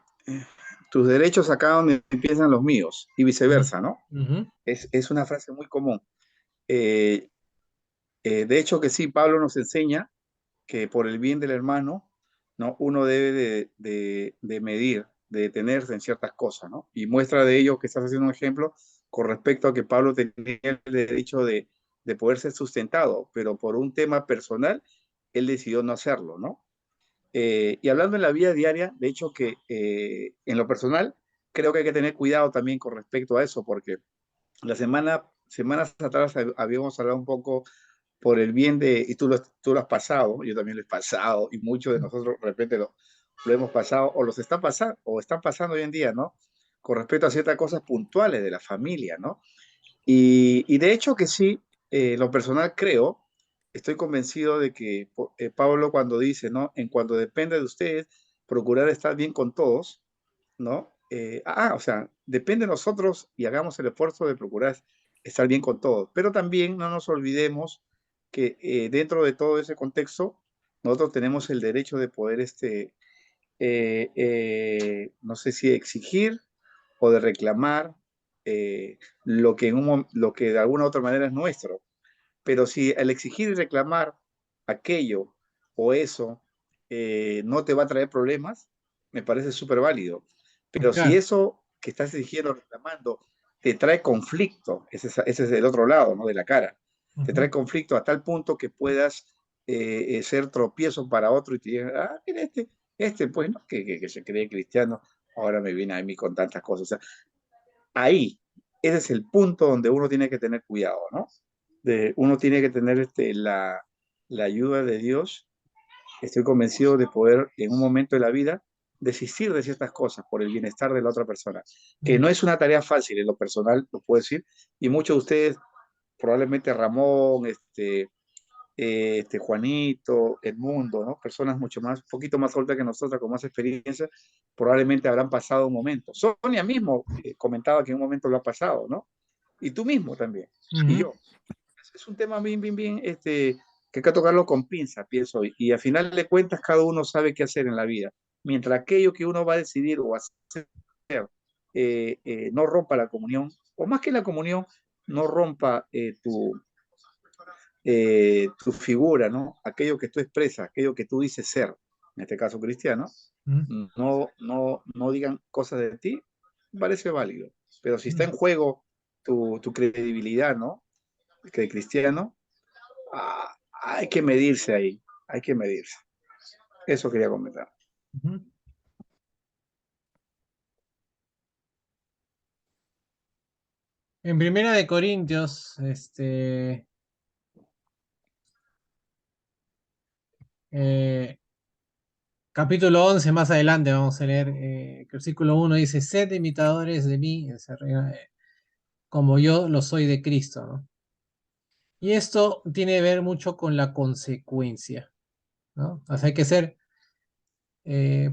tus derechos acaban donde empiezan los míos y Ujú, viceversa, ¿no? ujú, Es una frase muy común. Eh, de hecho que sí, Pablo nos enseña que por el bien del hermano, ¿no? Uno debe de medir, de detenerse en ciertas cosas, ¿no? Y muestra de ello que estás haciendo un ejemplo con respecto a que Pablo tenía el derecho de poder ser sustentado, pero por un tema personal, él decidió no hacerlo, ¿no? Y hablando en la vida diaria, de hecho que en lo personal, creo que hay que tener cuidado también con respecto a eso, porque semanas atrás habíamos hablado un poco por el bien de, y tú lo has pasado, yo también lo he pasado, y muchos de nosotros de repente lo hemos pasado, o los está pasando, o están pasando hoy en día, ¿no? Con respecto a ciertas cosas puntuales de la familia, ¿no? Y de hecho que sí, lo personal creo, estoy convencido de que Pablo cuando dice, ¿no? En cuanto depende de ustedes, procurar estar bien con todos, ¿no? O sea, depende de nosotros y hagamos el esfuerzo de procurar estar bien con todos. Pero también no nos olvidemos que dentro de todo ese contexto, nosotros tenemos el derecho de poder, no sé si exigir o de reclamar lo que de alguna u otra manera es nuestro. Pero si al exigir y reclamar aquello o eso no te va a traer problemas, me parece súper válido. Pero si claro. eso que estás exigiendo o reclamando te trae conflicto, ese es el otro lado, ¿no? De la cara. Te Ujú, trae conflicto a tal punto que puedas ser tropiezo para otro y te digan, ah, mira pues, ¿no? Que se cree cristiano, ahora me viene a mí con tantas cosas. O sea, ahí, ese es el punto donde uno tiene que tener cuidado, ¿no? Uno tiene que tener la ayuda de Dios. Estoy convencido de poder en un momento de la vida desistir de ciertas cosas por el bienestar de la otra persona, que ujú. no es una tarea fácil en lo personal, lo puedo decir, y muchos de ustedes, probablemente Ramón, Juanito, Edmundo, ¿no? Personas mucho más, un poquito más adultas que nosotros, con más experiencia, probablemente habrán pasado un momento. Sonia mismo comentaba que en un momento lo ha pasado, ¿no? Y tú mismo también, y Ujú, yo. Es un tema bien, que hay que tocarlo con pinza, pienso, y al final de cuentas cada uno sabe qué hacer en la vida. Mientras aquello que uno va a decidir o hacer no rompa la comunión, o más que la comunión, no rompa tu figura, ¿no? Aquello que tú expresas, aquello que tú dices ser, en este caso cristiano, ujú, no digan cosas de ti, parece válido. Pero si está ujú. en juego tu credibilidad, ¿no? Que de cristiano, hay que medirse ahí, hay que medirse. Eso quería comentar. Ujú. En Primera de Corintios, eh, capítulo 11 más adelante vamos a leer, versículo 1 dice, sed imitadores de mí, como yo lo soy de Cristo, ¿no? Y esto tiene que ver mucho con la consecuencia, ¿no? O sea, hay que ser,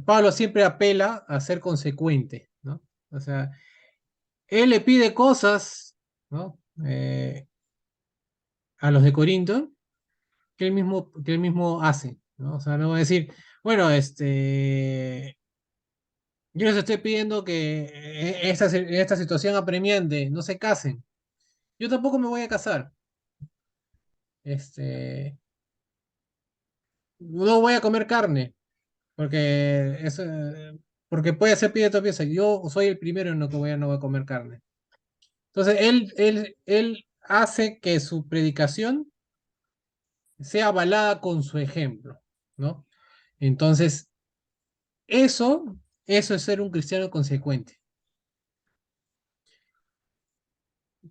Pablo siempre apela a ser consecuente, ¿no? O sea, él le pide cosas, ¿no? A los de Corinto que él mismo hace, ¿no? O sea, no va a decir, bueno, yo les estoy pidiendo que en esta situación apremiante no se casen. Yo tampoco me voy a casar. Este, no voy a comer carne, porque puede ser pide piensa, yo soy el primero en lo que no voy a comer carne. Entonces, él hace que su predicación sea avalada con su ejemplo, ¿no? Entonces, eso es ser un cristiano consecuente.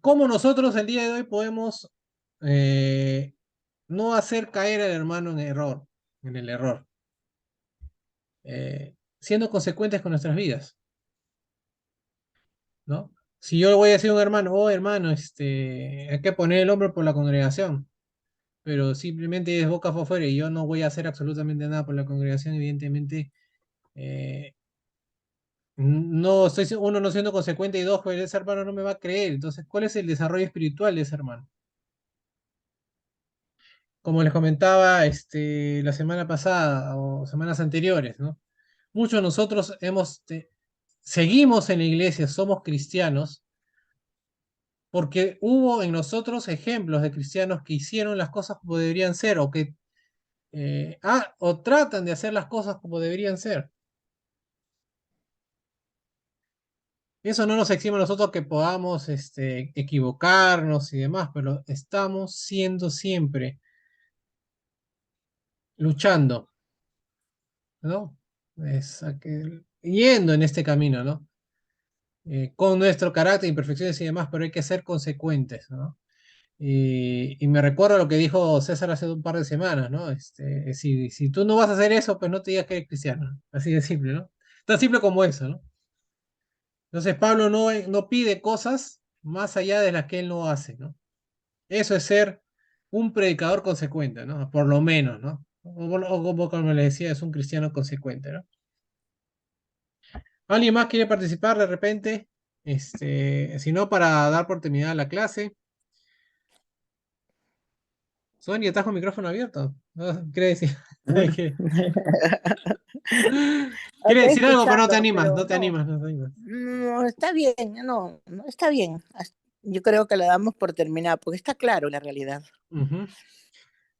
¿Cómo nosotros el día de hoy podemos no hacer caer al hermano en el error? Siendo consecuentes con nuestras vidas, ¿no? Si yo le voy a decir a un hermano, oh hermano, hay que poner el hombro por la congregación, pero simplemente es boca para afuera y yo no voy a hacer absolutamente nada por la congregación, evidentemente, eh, no estoy, uno no siendo consecuente y dos, pues ese hermano no me va a creer. Entonces, ¿cuál es el desarrollo espiritual de ese hermano? Como les comentaba la semana pasada o semanas anteriores, ¿no? Muchos de nosotros seguimos en la iglesia, somos cristianos, porque hubo en nosotros ejemplos de cristianos que hicieron las cosas como deberían ser, o tratan de hacer las cosas como deberían ser. Eso no nos exime a nosotros que podamos equivocarnos y demás, pero estamos siendo siempre luchando, ¿no? Yendo en este camino, ¿no? Con nuestro carácter, imperfecciones y demás, pero hay que ser consecuentes, ¿no? Y me recuerdo lo que dijo César hace un par de semanas, ¿no? Si tú no vas a hacer eso, pues no te digas que eres cristiano. Así de simple, ¿no? Tan simple como eso, ¿no? Entonces Pablo no pide cosas más allá de las que él no hace, ¿no? Eso es ser un predicador consecuente, ¿no? Por lo menos, ¿no? O como le decía, es un cristiano consecuente, ¿no? ¿Alguien más quiere participar de repente? Si no, para dar por terminada la clase. Sonia, ¿estás con el micrófono abierto? No, quiere decir, quiere Estoy decir algo, pero no te escuchando, animas, pero no te animas, no te animas. no, está bien, no está bien. Yo creo que la damos por terminada, porque está claro la realidad. Ujú.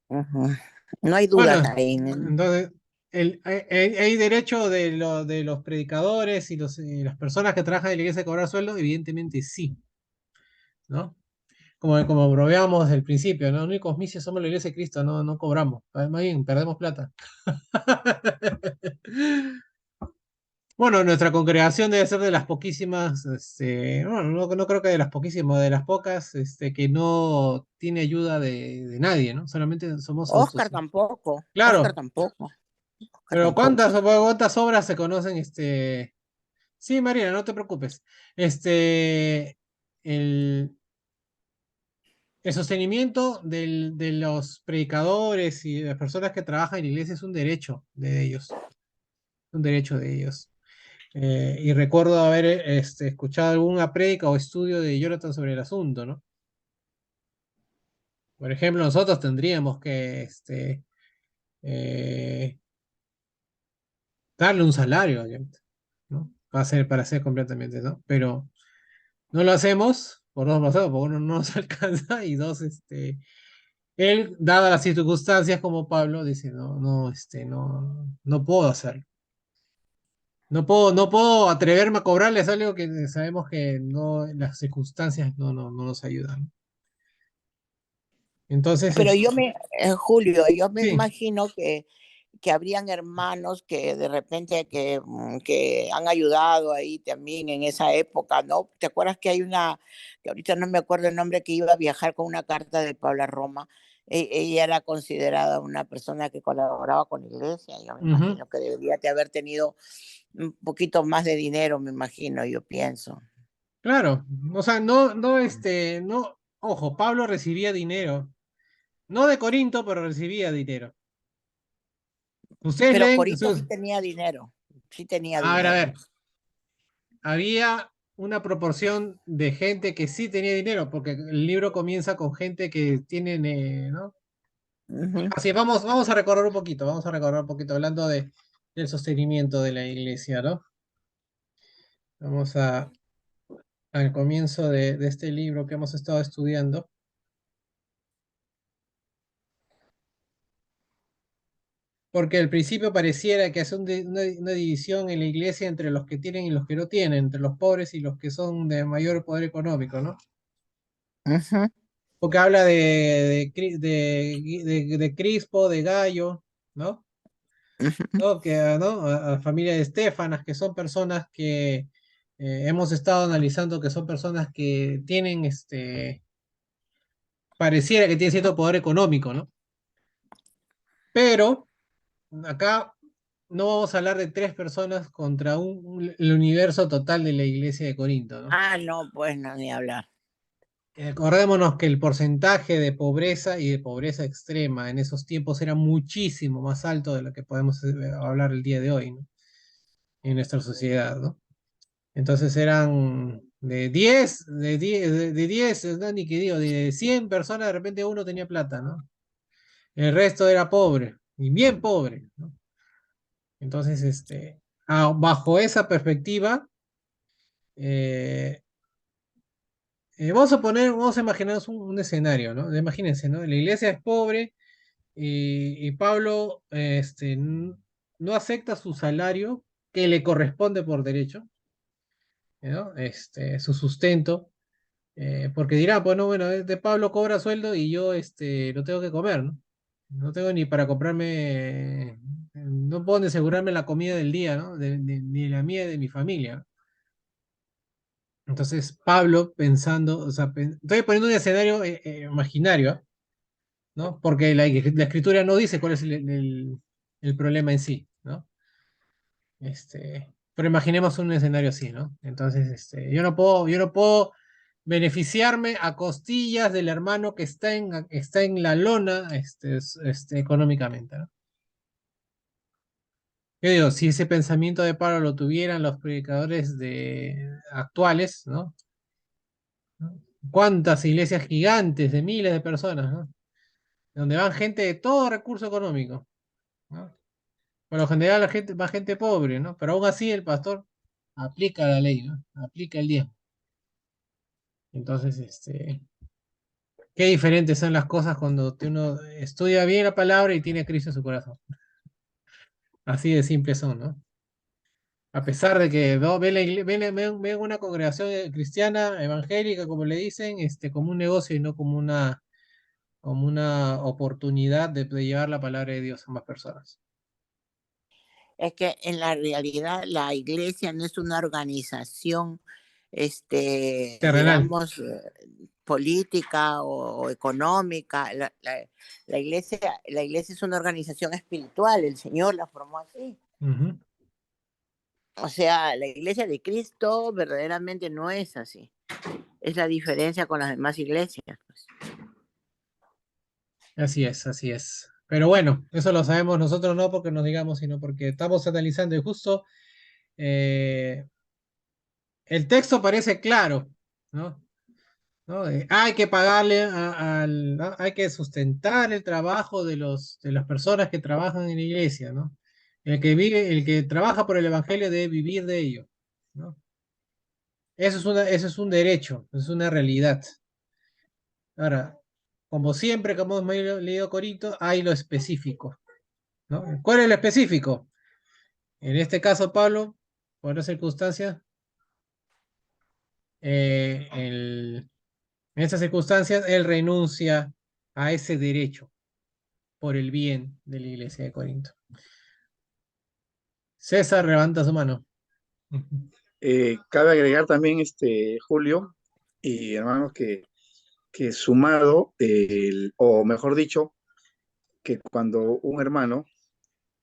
Ujú. No hay Bueno, dudas ahí. ¿No? entonces, hay derecho de los predicadores y las personas que trabajan en la iglesia a cobrar sueldo, evidentemente sí, ¿no? Como bromeamos desde el principio, ¿no? Los únicos misios somos la iglesia de Cristo, no cobramos, más bien perdemos plata. Bueno, nuestra congregación debe ser de las poquísimas, bueno, no creo que de las poquísimas, de las pocas, que no tiene ayuda de nadie, ¿no? Solamente somos Oscar tampoco. Oscar Claro, tampoco. Oscar pero tampoco. ¿cuántas obras se conocen, Sí, María, no te preocupes. El, el sostenimiento de los predicadores y de las personas que trabajan en la iglesia es un derecho de ellos, un derecho de ellos. Y recuerdo haber escuchado alguna prédica o estudio de Jonathan sobre el asunto, ¿no? Por ejemplo, nosotros tendríamos que eh, darle un salario a Jonathan, ¿no? Para ser completamente, ¿no? Pero no lo hacemos por dos razones, porque uno no nos alcanza y dos, él, dadas las circunstancias como Pablo, dice, no puedo hacerlo. No puedo atreverme a cobrarles algo que sabemos que no, las circunstancias no nos ayudan. Entonces, Pero Julio, yo me sí. imagino que habrían hermanos que de repente que han ayudado ahí también en esa época, ¿no? ¿Te acuerdas que hay que ahorita no me acuerdo el nombre, que iba a viajar con una carta de Pablo a Roma? Ella era considerada una persona que colaboraba con la iglesia. Yo me Ujú. imagino que debería de haber tenido un poquito más de dinero, me imagino, yo pienso. Claro, o sea, no, ojo, Pablo recibía dinero, no de Corinto, pero recibía dinero. Ustedes Pero leen, Corito sí tenía dinero, sí tenía a dinero. ver, había una proporción de gente que sí tenía dinero, porque el libro comienza con gente que tienen, ¿no? Ujú. Así, vamos a recordar un poquito, hablando del sostenimiento de la iglesia, ¿no? Vamos al comienzo de este libro que hemos estado estudiando. Porque al principio pareciera que hace una división en la iglesia entre los que tienen y los que no tienen, entre los pobres y los que son de mayor poder económico, ¿no? Ujú, porque habla de Crispo, de Gallo, ¿no? ujú. ¿No? ¿No? A la familia de Estefanas, que son personas que hemos estado analizando, que son personas que tienen, pareciera que tienen cierto poder económico, ¿no? Pero acá no vamos a hablar de tres personas contra el universo total de la iglesia de Corinto, ¿no? Ah, no, pues no, ni hablar. Acordémonos que el porcentaje de pobreza y de pobreza extrema en esos tiempos era muchísimo más alto de lo que podemos hablar el día de hoy, ¿no? En nuestra sociedad, ¿no? Entonces eran de 10, no, ni que digo, de 100 personas de repente uno tenía plata, ¿no? El resto era pobre, y bien pobre, ¿no? Entonces, bajo esa perspectiva, eh, vamos a imaginarnos un escenario, ¿no? Imagínense, ¿no? La iglesia es pobre y Pablo, no acepta su salario que le corresponde por derecho, ¿no? Su sustento, porque dirá, pues no, bueno, de Pablo cobra sueldo y yo, lo tengo que comer, ¿no? No tengo ni para comprarme, no puedo ni asegurarme la comida del día, ¿no? Ni la mía, de mi familia, ¿no? Entonces, Pablo pensando, o sea, estoy poniendo un escenario imaginario, ¿no? Porque la escritura no dice cuál es el problema en sí, ¿no? Pero imaginemos un escenario así, ¿no? Entonces, yo no puedo beneficiarme a costillas del hermano que está en la lona, económicamente, ¿no? Yo digo, si ese pensamiento de Pablo lo tuvieran los predicadores actuales, ¿no? ¿No? ¿Cuántas iglesias gigantes de miles de personas, ¿no? Donde van gente de todo recurso económico, ¿no? Por lo general la gente, va gente pobre, ¿no? Pero aún así el pastor aplica la ley, ¿no? Aplica el diezmo. Entonces, qué diferentes son las cosas cuando uno estudia bien la palabra y tiene a Cristo en su corazón. Así de simples son, ¿no? A pesar de que ¿no? Ven una congregación cristiana, evangélica, como le dicen, como un negocio y no como una oportunidad de llevar la palabra de Dios a más personas. Es que en la realidad la iglesia no es una organización, Terrenal. digamos, política o económica. La iglesia es una organización espiritual, el Señor la formó así. Ujú. O sea, la iglesia de Cristo verdaderamente no es así. Es la diferencia con las demás iglesias, pues. Así es, así es. Pero bueno, eso lo sabemos nosotros no porque nos digamos, sino porque estamos analizando y justo eh, el texto parece claro, ¿no? ¿No? Hay que pagarle ¿no? Hay que sustentar el trabajo de las personas que trabajan en la iglesia, ¿no? El que trabaja por el evangelio debe vivir de ello, ¿no? Eso es un derecho, es una realidad. Ahora, como siempre, como hemos leído Corinto, hay lo específico, ¿no? ¿Cuál es lo específico? En este caso, Pablo, por las circunstancias, eh, el- en estas circunstancias, él renuncia a ese derecho por el bien de la iglesia de Corinto. César levanta su mano. Ujú. Cabe agregar también, Julio y hermanos, que sumado, o mejor dicho, que cuando un hermano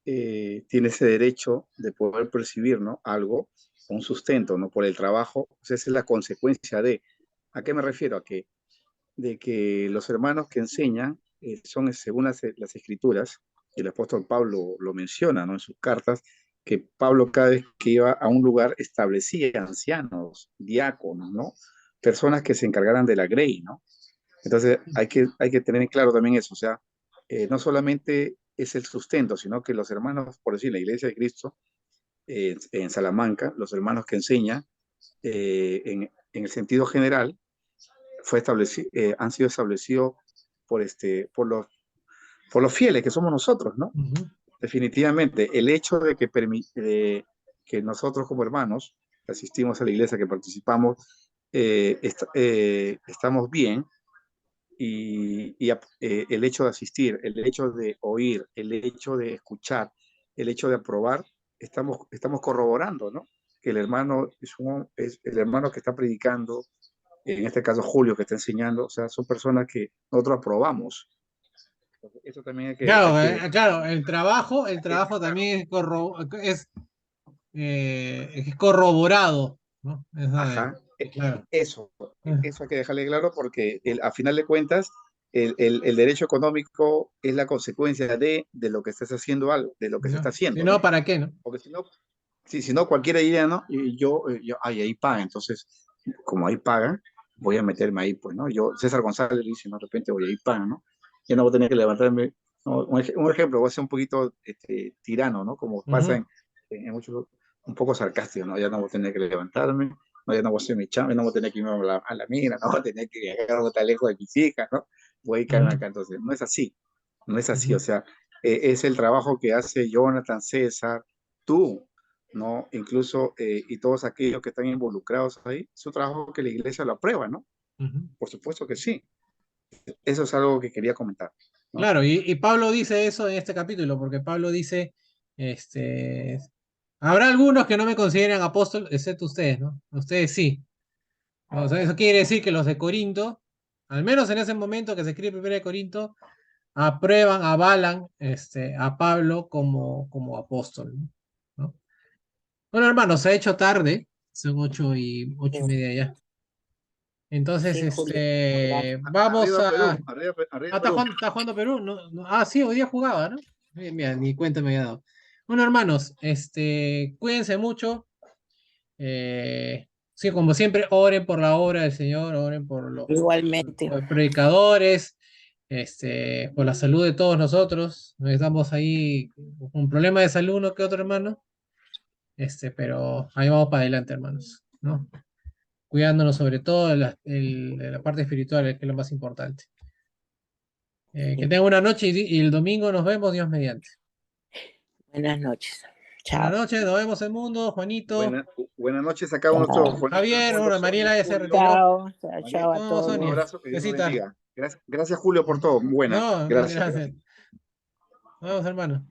tiene ese derecho de poder percibir, ¿no? Algo, un sustento, ¿no? Por el trabajo, pues esa es la consecuencia de. ¿A qué me refiero? De que los hermanos que enseñan son, según las escrituras, y el apóstol Pablo lo menciona, ¿no? En sus cartas, que Pablo cada vez que iba a un lugar establecía ancianos, diáconos, ¿no? Personas que se encargaran de la grey, ¿no? Entonces hay que tener en claro también eso, o sea, no solamente es el sustento, sino que los hermanos, por decir, la Iglesia de Cristo, en Salamanca, los hermanos que enseñan, en el sentido general, han sido establecidos por los fieles que somos nosotros, ¿no? Ujú. Definitivamente, el hecho de que nosotros como hermanos que asistimos a la iglesia, que participamos, estamos bien y el hecho de asistir, el hecho de oír, el hecho de escuchar, el hecho de aprobar, estamos corroborando, ¿no? Que el hermano es el hermano que está predicando, en este caso Julio que está enseñando, o sea, son personas que nosotros aprobamos. Eso también hay que... Claro, claro, el trabajo también es corroborado, ¿no? Ajá, Claro. eso hay que dejarle claro porque a final de cuentas el derecho económico es la consecuencia de lo que estás haciendo algo, de lo que se está Si haciendo, no, ¿no? ¿para qué, no? Porque si no, si no cualquiera diría, ¿no? Y ay, ahí paga, entonces, como ahí pagan, voy a meterme ahí, pues, ¿no? Yo, César González dice, no, de repente voy ahí pagan, ¿no? Ya no voy a tener que levantarme, ¿no? Un ejemplo, voy a ser un poquito tirano, ¿no? Como pasa Ujú. en muchos, un poco sarcástico, ¿no? Ya no voy a tener que levantarme, no, ya no voy a hacer mi chamba, no voy a tener que irme a la mina, no voy a tener que llegar a lejos de mis hijas, ¿no? Voy a quedarme acá, entonces, no es así, no es así, o Ujú. sea, es el trabajo que hace Jonathan, César, tú, ¿no? Incluso, y todos aquellos que están involucrados ahí, es un trabajo que la iglesia lo aprueba, ¿no? Ujú. Por supuesto que sí. Eso es algo que quería comentar, ¿no? Claro, y Pablo dice eso en este capítulo, porque Pablo dice, habrá algunos que no me consideran apóstol, excepto ustedes, ¿no? Ustedes sí. O sea, eso quiere decir que los de Corinto, al menos en ese momento que se escribe Primera de Corinto, aprueban, avalan a Pablo como apóstol, ¿no? Bueno, hermano, se ha hecho tarde, son 8:30 ya. Entonces, Sí, Julio. vamos Arriba a... Perú, arriba, arriba ¿Está Perú. jugando, está jugando Perú? Sí, hoy día jugaba, ¿no? Bien, bien, ni cuenta me había dado. Bueno, hermanos, cuídense mucho. Sí, como siempre, oren por la obra del Señor, oren por Igualmente. los predicadores, por la salud de todos nosotros. Estamos ahí con un problema de salud, uno que otro, hermano. Pero ahí vamos para adelante, hermanos, ¿no? Cuidándonos sobre todo de la parte espiritual, que es lo más importante. Que Sí. tengan una noche y el domingo nos vemos, Dios mediante. Buenas noches. Buenas Chao. noches, nos vemos el mundo, Juanito, Buenas noches a cada uno de Chao. nuestros Juanito, Javier, Arnoldo, bueno, Sonia, Mariela ya se Julio, retiró. Chao. Chao, María. chao a No, todos. Un Sonia, abrazo, que Dios nos besita. bendiga. Gracias, Julio, por todo. Buena. No, Gracias, gracias. gracias. Nos vemos, hermano.